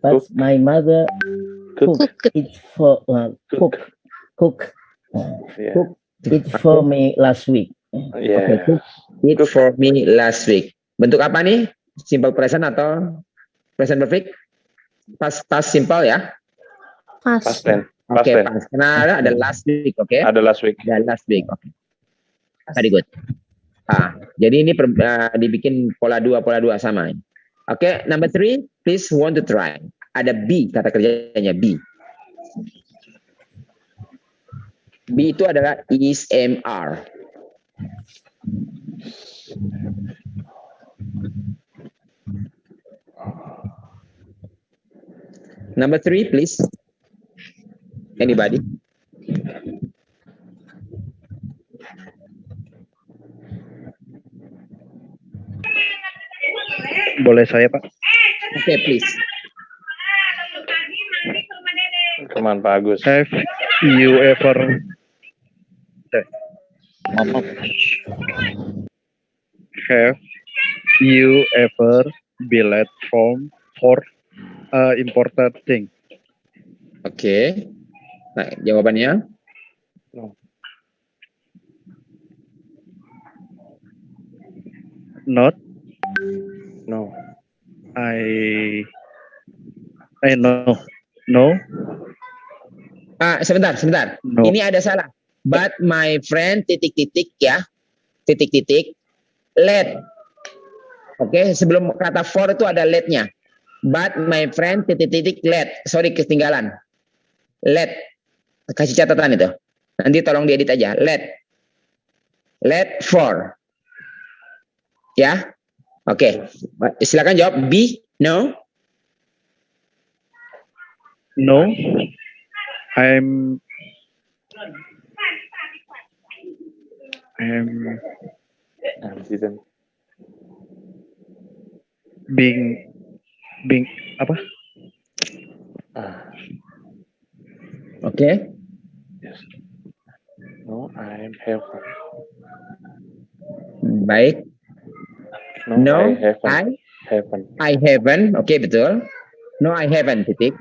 Cook. my mother Cook. cook it for cook Yeah. cook it for me last week. Yeah. Cook it for me last week. Bentuk apa nih? Simple present atau present perfect? Past simple ya. Pas. Past tense. Oke, Past tense. pas. Karena ada last week, oke? Ada last week. Ada last week, oke. Very good. Jadi ini dibikin pola 2 sama. Oke, number 3, please want to try. Ada B, kata kerjanya B. B itu adalah is, am, are. Number 3, please. Anybody? Boleh saya, Pak? Oke, please. Kemana Pak Agus? Have you ever been late for important thing? Oke. Nah, jawabannya? Not. No. No. Sebentar. No. Ini ada salah. But my friend titik-titik ya. Titik-titik. Late. Oke, sebelum kata for itu ada late-nya. But my friend titik-titik late. Sorry, ketinggalan. Late. Kasih catatan itu. Nanti tolong diedit aja. Late. Late for. Ya. Oke. Silakan jawab B. No. No. I'm Didn't. being apa? Oke. Yes. No, I haven't. Baik. No, I haven't. I haven't. Oke, betul. No, I haven't. Titik.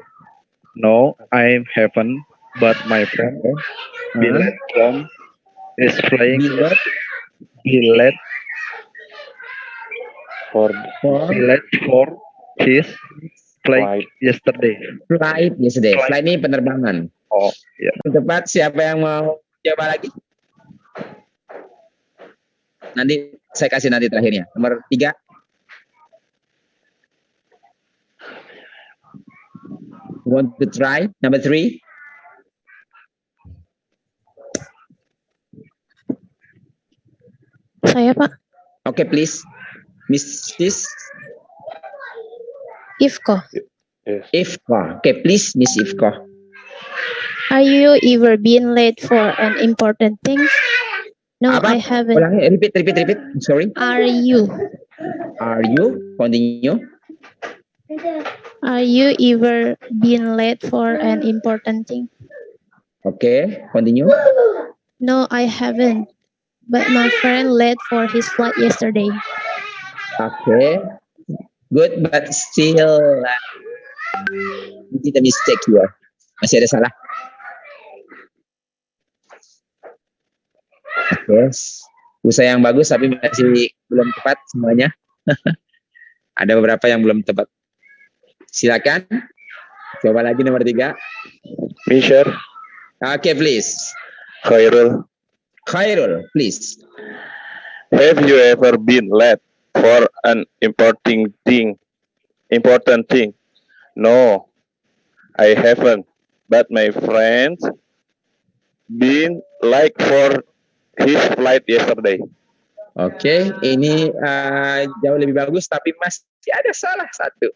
No, I haven't. But my friend Billet from is playing. Billet For Billet for his play Flight. yesterday. Flight yesterday. Flight ini penerbangan. Oh, ya. Tepat. Siapa yang mau coba lagi? Nanti saya kasih nanti terakhirnya. Nomor 3. Want to try? Number 3. Saya Pak. Okay, please. Mrs. Ifko. yes. Ifko. Okay, please, Miss Ifko. Are you ever been late for an important thing? No, Apa? I haven't. Ulangi, repeat. Sorry. Are you? Are you? Continue. Are you ever been late for an important thing? Okay, continue. No, I haven't. But my friend late for his flight yesterday. Okay, good, but still did a mistake here. Masih ada salah. Yes, usaha yang bagus tapi masih belum tepat semuanya. Ada beberapa yang belum tepat. Silakan. Coba lagi nomor 3. Misher, Okay, please. Khairul, Khairul, please. have you ever been late for an important thing? No, I haven't. But my friends been late for his flight yesterday. Oke, ini jauh lebih bagus tapi masih ada salah satu.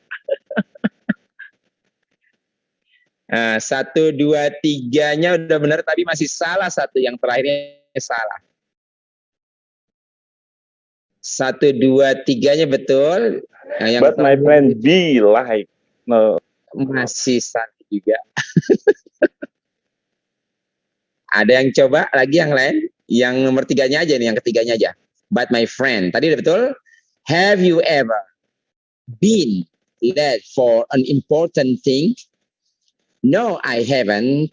1, 2, 3-nya udah benar tapi masih salah satu, yang terakhirnya salah. 1, 2, 3-nya betul. Nah, yang But my friend be like, no, masih salah juga. Ada yang coba lagi yang lain? Yang nomor 3-nya aja nih, yang ketiganya aja. But my friend, tadi udah betul. Have you ever been late for an important thing? No, I haven't.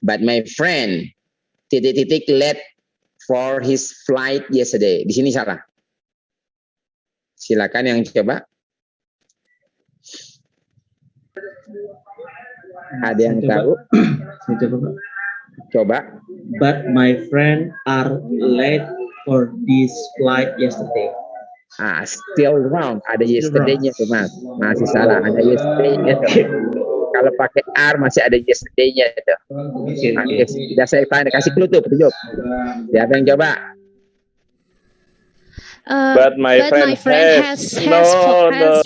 But my friend late for his flight yesterday. Di sini salah. Silakan yang coba. Ada yang tahu? Saya coba, Pak. Coba. But my friend are late for this flight yesterday. Still wrong. Ada yesterday-nya tuh, Mas. Masih salah. Ada yesterday-nya tuh. Kalau pakai R masih ada yesterday-nya tuh. Oke, sudah saya tanya, kasih clue tuh, petunjuk. Siapa yang coba? but my friend has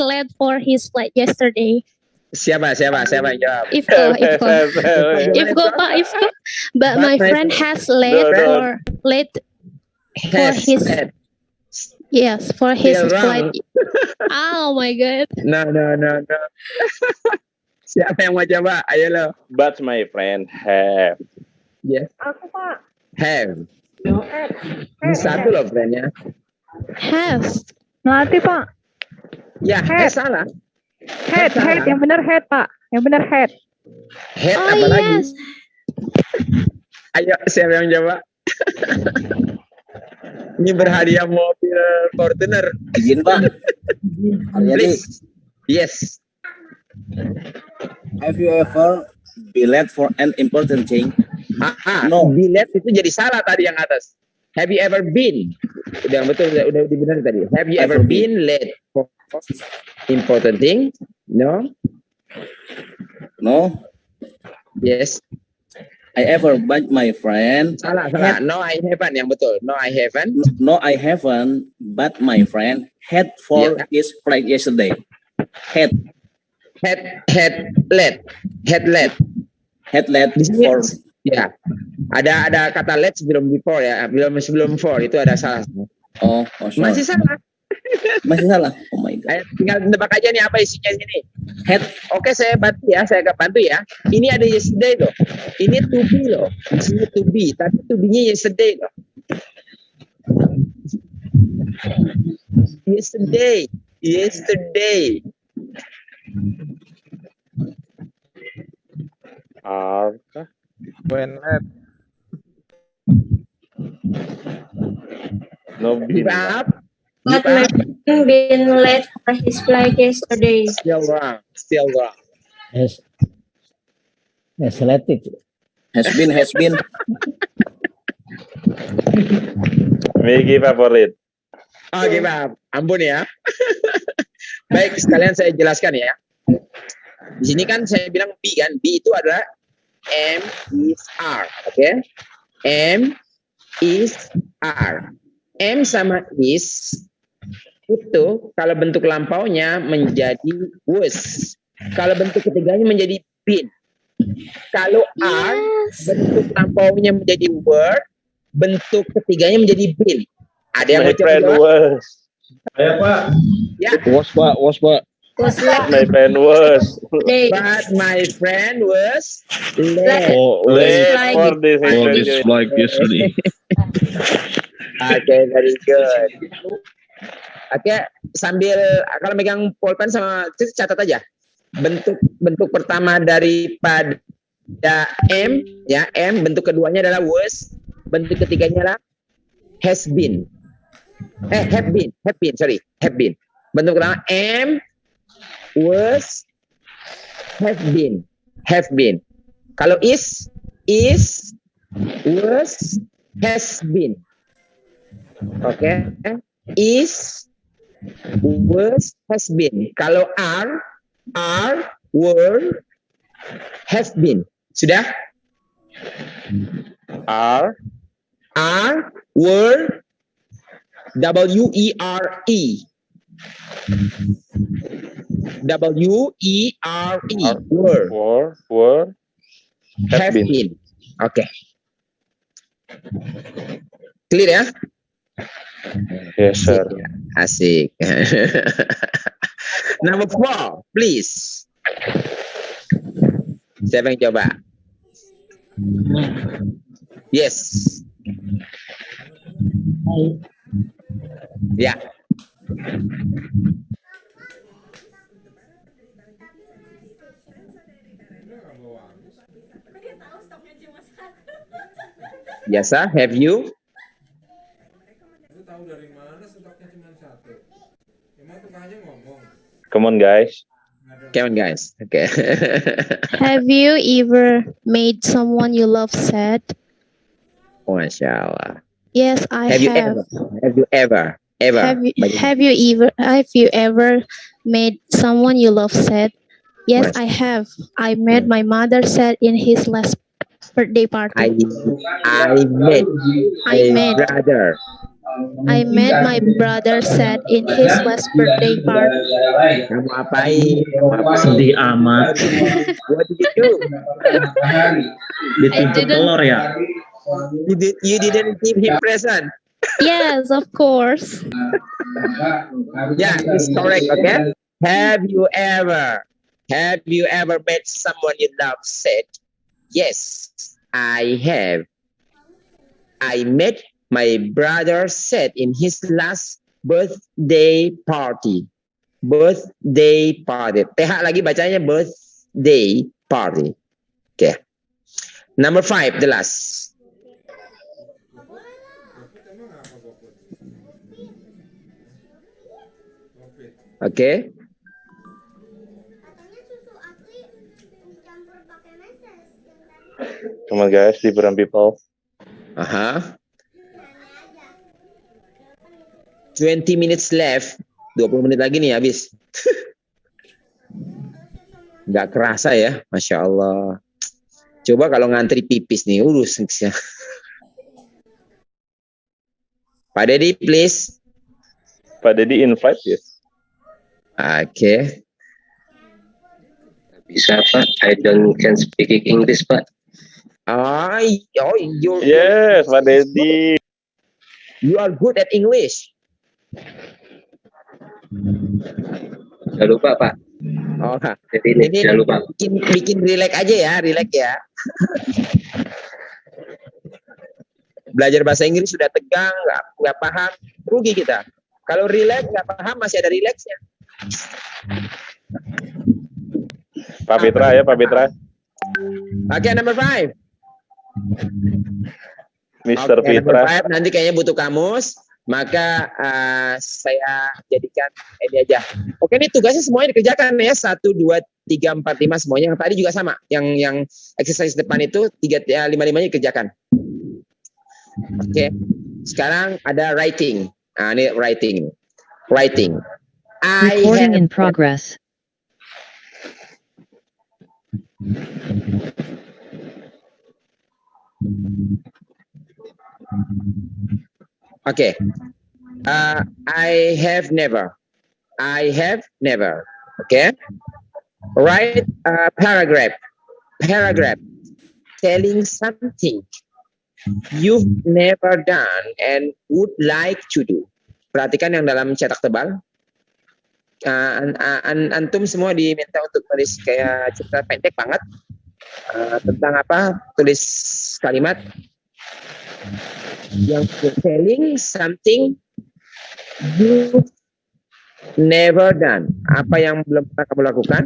late for his flight yesterday. Siapa yang jawab? Ifko. Pak, Ifko. But my friend has late for his Head. yes, for his Still flight. wrong. Oh my god. No. Siapa yang mau coba? Ayo lo. but my friend have. Yes. Aku, Pak. Have. Ini satu loh friend-nya. Has. Melati, Pak. Ya, salah. Head. Yang benar head, Pak. Yang benar head. Head Oh apa lagi? yes. Ayo, siapa yang jawab? Ini berhadiah mobil Fortuner. Izin Pak. Haryadi, Please. Yes. have you ever been late for an important thing? No. Bilet itu jadi salah tadi yang atas. Have you ever been? Udah betul, udah dibenar tadi. Have you ever been late for important thing? No. No, Yes. I ever but my friend. Salah. No, I haven't. Yang betul. No, I haven't. No, I haven't. But my friend had for his flight yesterday. Had Late. late Di sini, for. ya. Ada kata late sebelum before ya. Sebelum for itu ada salah. Oh, sorry. Masih salah. Masih salah. Oh my god. Ayo, tinggal nebak aja nih apa isinya sini. Had. Oke, saya bantu ya. Ini ada yesterday loh. Ini to be loh. Di sini to be, tapi to be-nya yesterday loh. Yesterday. Are When late. no been. Give up. But my friend been late for his flight yesterday. Still wrong. Has late it. Has been. Megi favorit. Oh, give up. Ampun ya. Baik, sekalian saya jelaskan ya. Di sini kan saya bilang B kan. B itu adalah M is R. Oke? M is R. M sama is itu kalau bentuk lampaunya menjadi was. Kalau bentuk ketiganya menjadi been. Kalau R bentuk lampaunya menjadi were, bentuk ketiganya menjadi been. Ada yang My mau friend coba? was. Saya Pak. Ya. Was Pak. Was late My friend was day. But my friend was late. late Like- for this interview. flight yesterday. Okay, very good. Oke, sambil kalau megang pulpen sama itu catat aja. Bentuk pertama daripada M, ya M. Bentuk keduanya adalah was. Bentuk ketiganya adalah has been. Have been. Bentuk pertama M, was, have been. Kalau is, was, has been. Oke, is, was, has been. Kalau are, were, have been. Sudah? Are, Were, W-E-R-E. W-E-R-E. were, Have been. Oke. Clear ya? yes sir. Asik. Number 4, please. Siapa yang coba? Yes. Ya. Biasa, have you? Come on guys. Come on, guys. Okay. Have you ever made someone you love sad? Masya Allah. Yes, I Have you have. ever? Have you ever made someone you love sad? Yes, Yes. I have. I made my mother sad in his last birthday party. I met I my made brother. I made my brother sad in his last birthday party. Kamu apain? Sedih amat. What did you do? Dituntut telur ya. You didn't give him present. Yes, of course. Yeah, it's correct. Okay. Have you ever made someone you love sad? Yes, I have. I met my brother sad in his last birthday party. TH lagi bacanya birthday party. Okay. Number 5, the last. Okay. Come on guys, different people. 20 minutes left. 20 menit lagi nih habis. Nggak kerasa ya, Masya Allah. Coba kalau ngantri pipis nih, urus. Pak Deddy, please. Pak Deddy invite ya. Oke. Bisa Pak, I can speak English Pak. Yes, Pak Deddy. You are good at English. Jangan lupa Pak. Oh, Jadi ini jangan lupa. bikin relax aja ya, relax ya. Belajar bahasa Inggris sudah tegang, nggak paham, rugi kita. Kalau relax nggak paham masih ada relaxnya. Pak Fitra ya, Pak Fitra. Oke, number 5. Mr. Oke, Fitra. number 5 nanti kayaknya butuh kamus, maka saya jadikan ini aja. Oke, ini tugasnya semuanya dikerjakan ya, 1, 2, 3, 4, 5 semuanya. Yang tadi juga sama, yang exercise depan itu 5-5-nya dikerjakan. Oke, sekarang ada writing. Ini writing. Recording in progress. Okay. I have never. Okay. Write a paragraph. Telling something you've never done and would like to do. Perhatikan yang dalam cetak tebal. Antum semua diminta untuk tulis kayak cerita pendek banget tentang apa? Tulis kalimat yang telling something you never done, apa yang belum pernah kamu lakukan,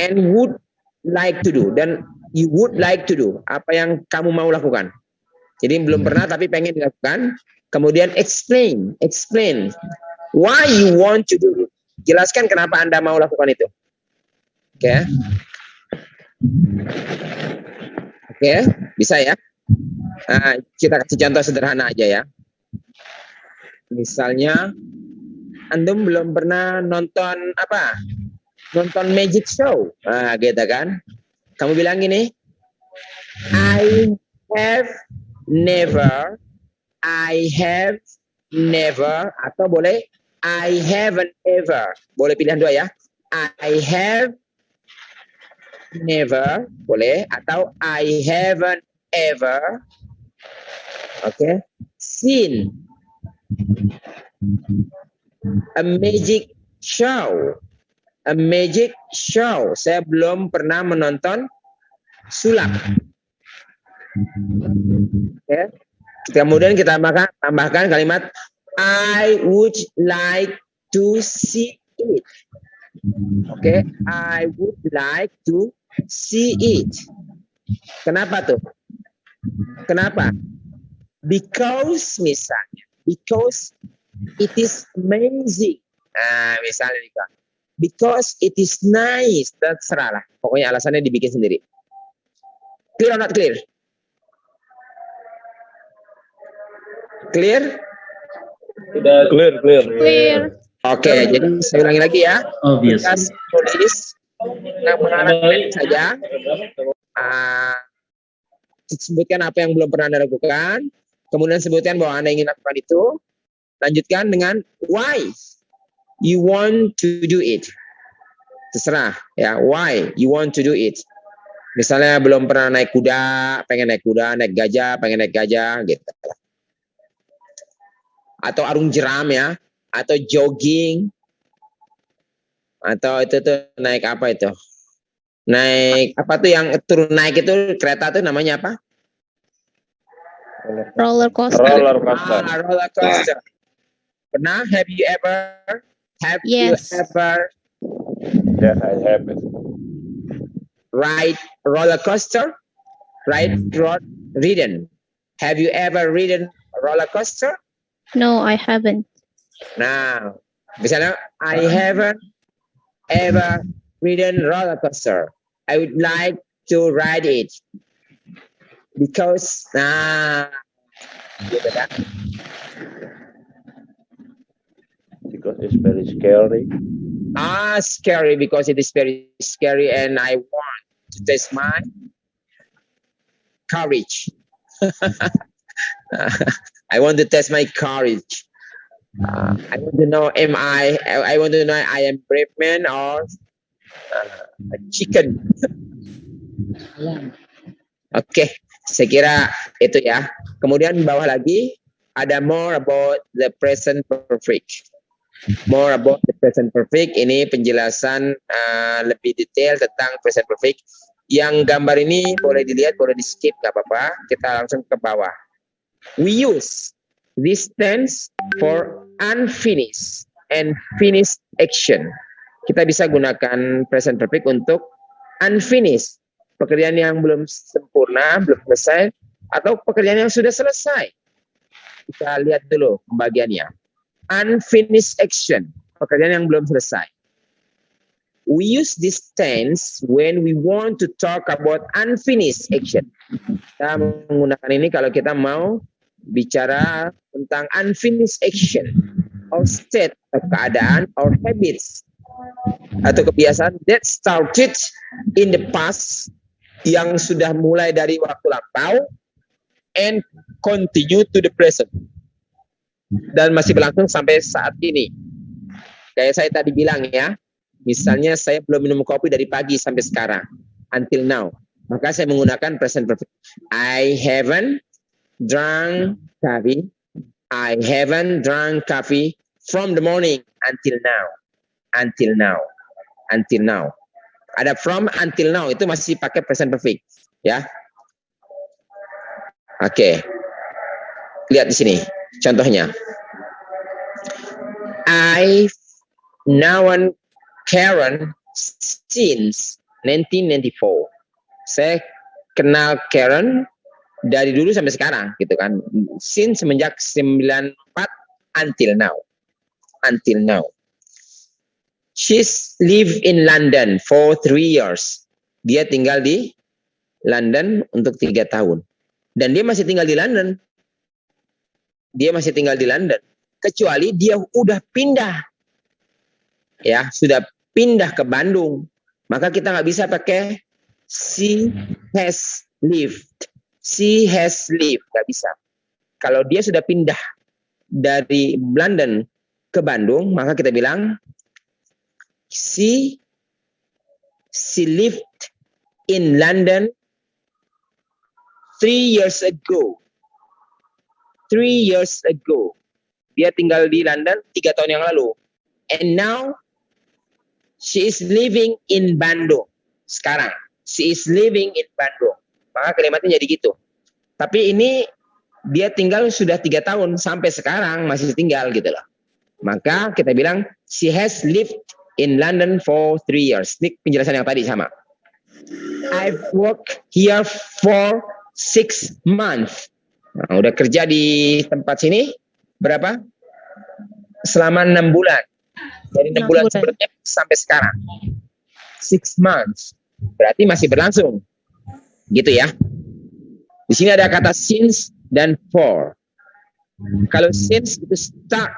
and would like to do, dan you would like to do, apa yang kamu mau lakukan. Jadi belum pernah tapi pengen dilakukan. Kemudian explain why you want to do it. Jelaskan kenapa Anda mau lakukan itu. Oke. Oke, bisa ya? Kita kasih contoh sederhana aja ya. Misalnya, Antum belum pernah nonton apa? Nonton magic show. Gitu kan? Kamu bilang gini, I have never, atau boleh I haven't ever. Boleh pilihan dua ya. I have never, boleh, atau I haven't ever. Oke. Seen a magic show. A magic show. Saya belum pernah menonton sulap. Oke. Kemudian kita tambahkan kalimat I would like to see it. Oke, I would like to see it. Kenapa tuh? Kenapa? Because misalnya, because it is amazing. Misalnya nih Kak. Because it is nice. Terserah lah. Pokoknya alasannya dibikin sendiri. Clear or not clear? Clear? Sudah clear. Clear. Oke, jadi saya ulangi lagi ya. Obvious. Kita tulis yang mengarang saja. Sebutkan apa yang belum pernah Anda lakukan. Kemudian sebutkan bahwa Anda ingin lakukan itu. Lanjutkan dengan why you want to do it. Terserah ya, why you want to do it. Misalnya belum pernah naik kuda, pengen naik kuda, naik gajah, pengen naik gajah gitu. Atau arung jeram ya, atau jogging, atau itu tuh naik apa itu? Naik apa tuh yang turun naik itu kereta tuh namanya apa? Roller coaster. Roller coaster. Roller coaster. Pernah? Have you ever? Yes. You ever Yes, I have it. ride roller coaster? Ridden. Have you ever ridden a roller coaster? No, I haven't. Now, misalnya, I haven't ever ridden roller coaster. I would like to ride it because, gitu kan? Because it's very scary. Scary because it is very scary, and I want to test my courage. I want to test my courage. I want to know, I want to know I am brave man or a chicken. Oke, saya kira itu ya. Kemudian bawah lagi ada more about the present perfect. More about the present perfect. Ini penjelasan lebih detail tentang present perfect. Yang gambar ini boleh dilihat, boleh di skip, nggak apa-apa. Kita langsung ke bawah. We use this tense for unfinished and finished action. Kita bisa gunakan present perfect untuk unfinished, pekerjaan yang belum sempurna, belum selesai, atau pekerjaan yang sudah selesai. Kita lihat dulu pembagiannya. Unfinished action, pekerjaan yang belum selesai. We use this tense when we want to talk about unfinished action. Kita menggunakan ini kalau kita mau bicara tentang unfinished action or state atau keadaan or habits atau kebiasaan that started in the past, yang sudah mulai dari waktu lampau and continue to the present, dan masih berlangsung sampai saat ini. Kayak saya tadi bilang ya, misalnya saya belum minum kopi dari pagi sampai sekarang, until now, maka saya menggunakan present perfect. I haven't drunk coffee. I haven't drunk coffee from the morning until now. until now. Until now. Ada from, until now itu masih pakai present perfect, ya. Oke. Lihat di sini contohnya. I've known Karen since 1994. Saya kenal Karen dari dulu sampai sekarang, gitu kan. Since semenjak 94 until now. Until now. She's lived in London for 3 years. Dia tinggal di London untuk 3 tahun. Dan dia masih tinggal di London. Dia masih tinggal di London. Kecuali dia udah pindah. Ya, sudah pindah ke Bandung. Maka kita nggak bisa pakai she has lived. She has lived. Nggak bisa. Kalau dia sudah pindah dari London ke Bandung, maka kita bilang she lived in London 3 years ago. 3 years ago. Dia tinggal di London 3 tahun yang lalu. And now she is living in Bandung. Sekarang she is living in Bandung. Maka kalimatnya jadi gitu. Tapi ini dia tinggal sudah 3 tahun sampai sekarang masih tinggal gitu loh. Maka kita bilang she has lived in London for 3 years. Ini penjelasan yang tadi sama. I've worked here for 6 months. Nah, udah kerja di tempat sini berapa? Selama 6 bulan. Dari 6 bulan sebelumnya sampai sekarang. 6 months. Berarti masih berlangsung. Gitu ya. Di sini ada kata since dan for. Kalau since itu start.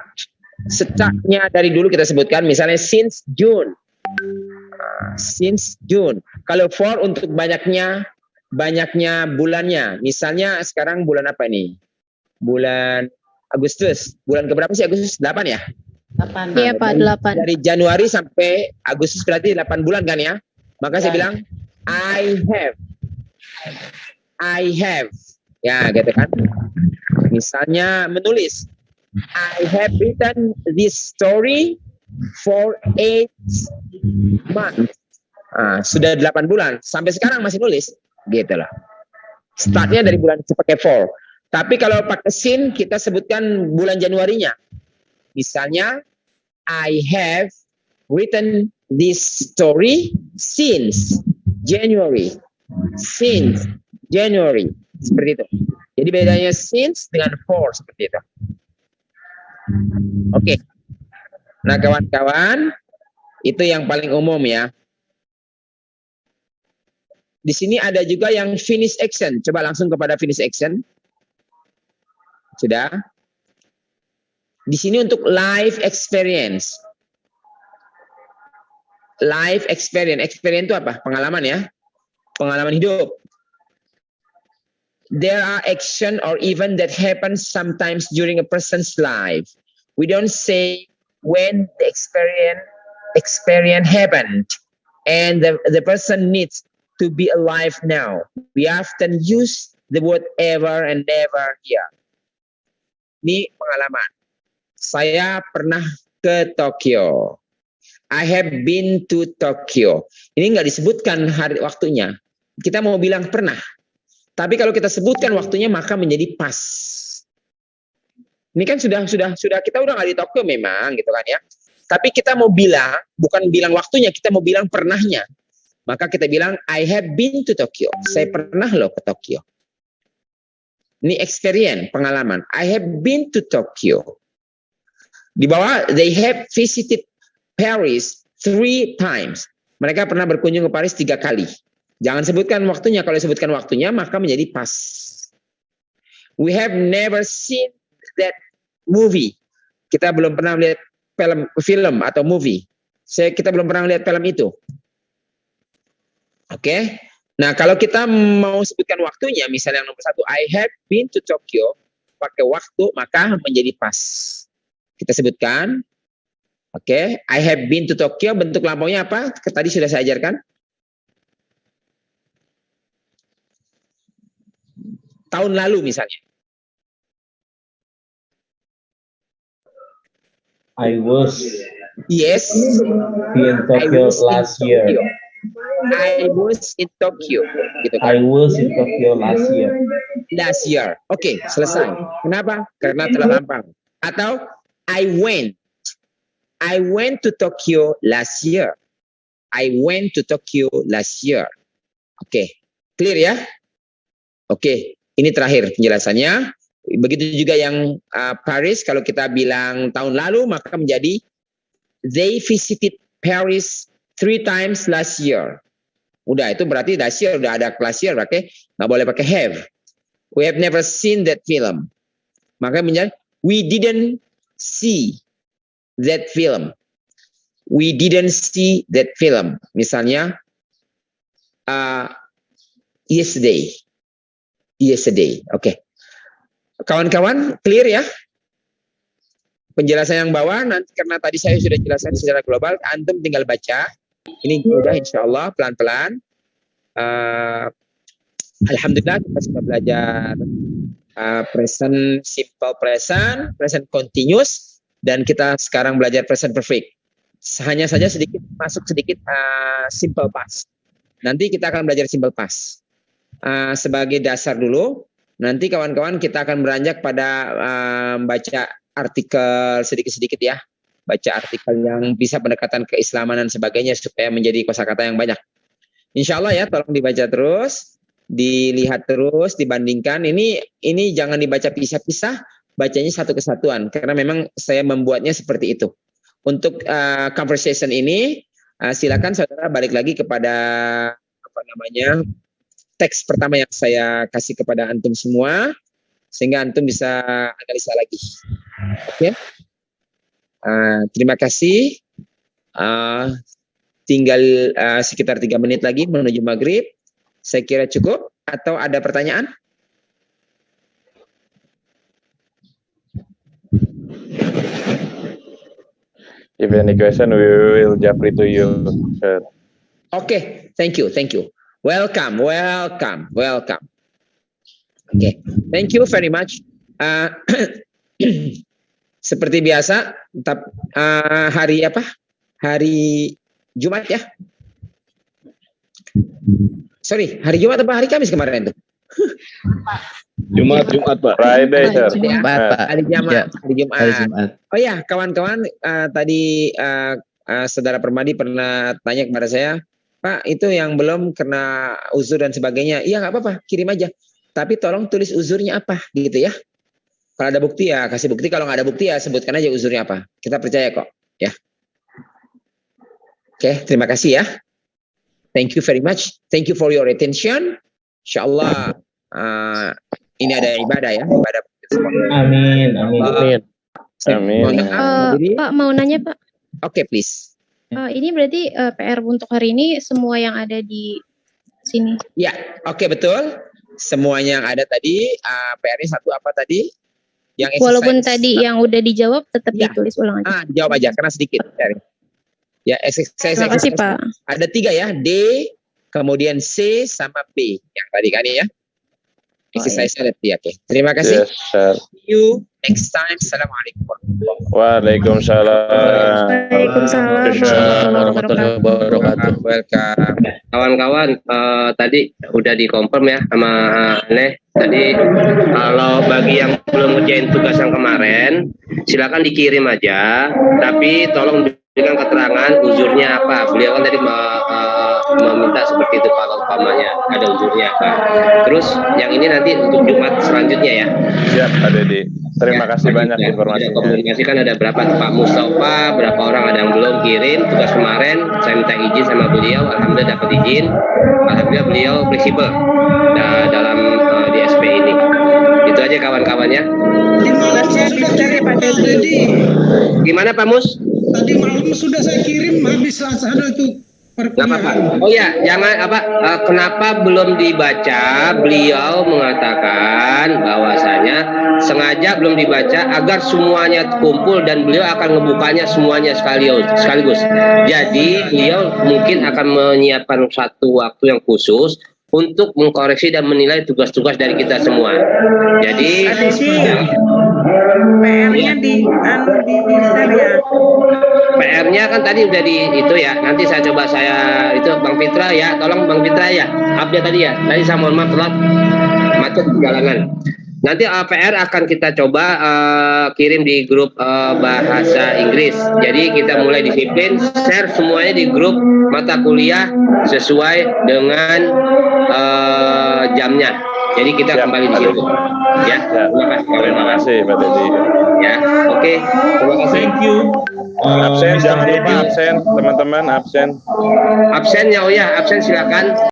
Startnya dari dulu kita sebutkan. Misalnya since June. Since June. Kalau for untuk banyaknya bulannya. Misalnya sekarang bulan apa nih? Bulan Agustus. Bulan keberapa sih Agustus? 8 ya? 8. Iya Pak, 8. Dari Januari sampai Agustus berarti 8 bulan kan ya? Maka saya bilang I have. Ya gitu kan. Misalnya menulis. I have written this story for 8 months. Sudah 8 bulan. Sampai sekarang masih nulis. Gitu lah. Startnya dari bulan pakai for. Tapi kalau pakai sin kita sebutkan bulan Januarinya. Misalnya I have written this story since January. Since January. Seperti itu. Jadi bedanya since dengan for seperti itu. Oke. Nah kawan-kawan, itu yang paling umum ya. Di sini ada juga yang finish action. Coba langsung kepada finish action. Sudah. Di sini untuk life experience. Life experience. Experience itu apa? Pengalaman ya. Pengalaman hidup. There are action or event that happens sometimes during a person's life. We don't say when the experience happened and the person needs to be alive now. We often use the word ever and never here. Ini pengalaman. Saya pernah ke Tokyo. I have been to Tokyo. Ini nggak disebutkan hari waktunya. Kita mau bilang pernah. Tapi kalau kita sebutkan waktunya maka menjadi pas. Ini kan sudah kita udah nggak di Tokyo memang gitu kan ya. Tapi kita mau bilang bukan bilang waktunya, kita mau bilang pernahnya. Maka kita bilang I have been to Tokyo. Saya pernah loh ke Tokyo. Ini experience, pengalaman. I have been to Tokyo. Di bawah they have visited Paris 3 times. Mereka pernah berkunjung ke Paris 3 kali. Jangan sebutkan waktunya. Kalau sebutkan waktunya maka menjadi pas. We have never seen that movie. Kita belum pernah melihat film atau movie. Kita belum pernah melihat film itu. Oke. Nah, kalau kita mau sebutkan waktunya, misalnya yang nomor 1, I have been to Tokyo, pakai waktu, maka menjadi pas. Kita sebutkan. Oke, I have been to Tokyo, bentuk lampaunya apa? Tadi sudah saya ajarkan. Tahun lalu misalnya. I was Yes. In Tokyo last year. I was in Tokyo. Gitu kan? I was in Tokyo last year. Last year. Oke, selesai. Kenapa? Karena telah lampau. Atau I went to Tokyo last year. I went to Tokyo last year. Oke, clear ya? Oke, ini terakhir penjelasannya. Begitu juga yang Paris, kalau kita bilang tahun lalu, maka menjadi they visited Paris 3 times last year. Udah, itu berarti last year, udah ada last year, berarti nggak boleh pakai have. We have never seen that film. Maka menjadi we didn't see that film. We didn't see that film. Misalnya, yesterday. Oke. Kawan-kawan, clear ya? Penjelasan yang bawah, nanti karena tadi saya sudah jelaskan secara global, antum tinggal baca. Ini mudah insya Allah, pelan-pelan. Alhamdulillah kita sudah belajar present simple present, present continuous, dan kita sekarang belajar present perfect. Hanya saja masuk sedikit simple past. Nanti kita akan belajar simple past sebagai dasar dulu. Nanti kawan-kawan kita akan beranjak pada baca artikel sedikit-sedikit ya, baca artikel yang bisa pendekatan keislaman dan sebagainya supaya menjadi kosakata yang banyak. Insya Allah ya, tolong dibaca terus, dilihat terus, dibandingkan. Ini jangan dibaca pisah-pisah, bacanya satu kesatuan karena memang saya membuatnya seperti itu. Untuk conversation ini, silakan saudara balik lagi kepada teks pertama yang saya kasih kepada antum semua, sehingga antum bisa analisa lagi. Oke? Terima kasih. Tinggal sekitar 3 menit lagi menuju maghrib. Saya kira cukup. Atau ada pertanyaan? If any question, we will japri to you, sir. Okay, thank you. Welcome. Okay, thank you very much. Seperti biasa, hari apa? Hari Jumat ya? Sorry, hari Jumat apa hari Kamis kemarin tuh? Jumat Pak. Friday, sir. Hari Jumat. Oh ya, kawan-kawan, tadi Saudara Permadi pernah tanya kepada saya, Pak, itu yang belum kena uzur dan sebagainya. Iya, nggak apa-apa, kirim aja. Tapi tolong tulis uzurnya apa, gitu ya. Kalau ada bukti ya kasih bukti, kalau nggak ada bukti ya sebutkan aja uzurnya apa. Kita percaya kok, ya. Oke, terima kasih ya. Thank you very much. Thank you for your attention. Insyaallah ini ada ibadah ya, ibadah. Amin. Pak, mau nanya Pak. Oke, please. Ini berarti PR untuk hari ini semua yang ada di sini. Ya, oke, betul. Semuanya yang ada tadi, PR-nya satu apa tadi? Yang walaupun tadi yang udah dijawab tetap ditulis ulang aja. Jawab aja karena sedikit. Ya, exercise. Terima kasih, Pak. Ada 3 ya, D, kemudian C sama B yang tadi kan ya. Exercise-nya ada 3. Oke. Terima kasih. Yes, sir. See you next time. Assalamualaikum warahmatullahi Waalaikumsalam. warahmatullahi wabarakatuh. Welcome. Kawan-kawan, tadi udah dikonfirm ya sama Aneh. Tadi kalau bagi yang belum ngerjain tugas yang kemarin, silakan dikirim aja. Tapi tolong dengan keterangan uzurnya apa. Beliau kan tadi meminta seperti itu kalau umpamanya ada uzurnya apa. Terus yang ini nanti untuk Jumat selanjutnya ya. Siap, Pak Dedi. Terima kasih banyak informasinya. Komunikasi kan ada berapa Pak Mustafa, berapa orang ada yang belum kirim tugas kemarin. Saya minta izin sama beliau, alhamdulillah dapat izin. Alhamdulillah beliau fleksibel dalam di SP ini. Itu aja kawan-kawannya. Gimana Pak Mus? Tadi malam sudah saya kirim habis sana itu. Nggak apa-apa. Oh ya, jangan kenapa belum dibaca? Beliau mengatakan bahwasanya sengaja belum dibaca agar semuanya kumpul dan beliau akan ngebukanya semuanya sekaligus. Jadi beliau mungkin akan menyiapkan satu waktu yang khusus untuk mengkoreksi dan menilai tugas-tugas dari kita semua. Jadi PR-nya di share ya. PR PR-nya kan tadi udah di itu ya. Nanti saya coba itu Bang Fitra ya, tolong Bang Fitra ya, update tadi ya. Tadi saya mohon maaf telat macet di jalanan. Nanti PR akan kita coba kirim di grup bahasa Inggris. Jadi kita mulai disiplin, share semuanya di grup mata kuliah sesuai dengan jamnya. Jadi kita kembali di situ. Ya, Terima kasih Pak Dedi. Ya, oke. Terima kasih. Thank you. Absen Mr. jangan lupa Dedi. absen teman-teman absen. Absen ya, oh ya, absen silakan.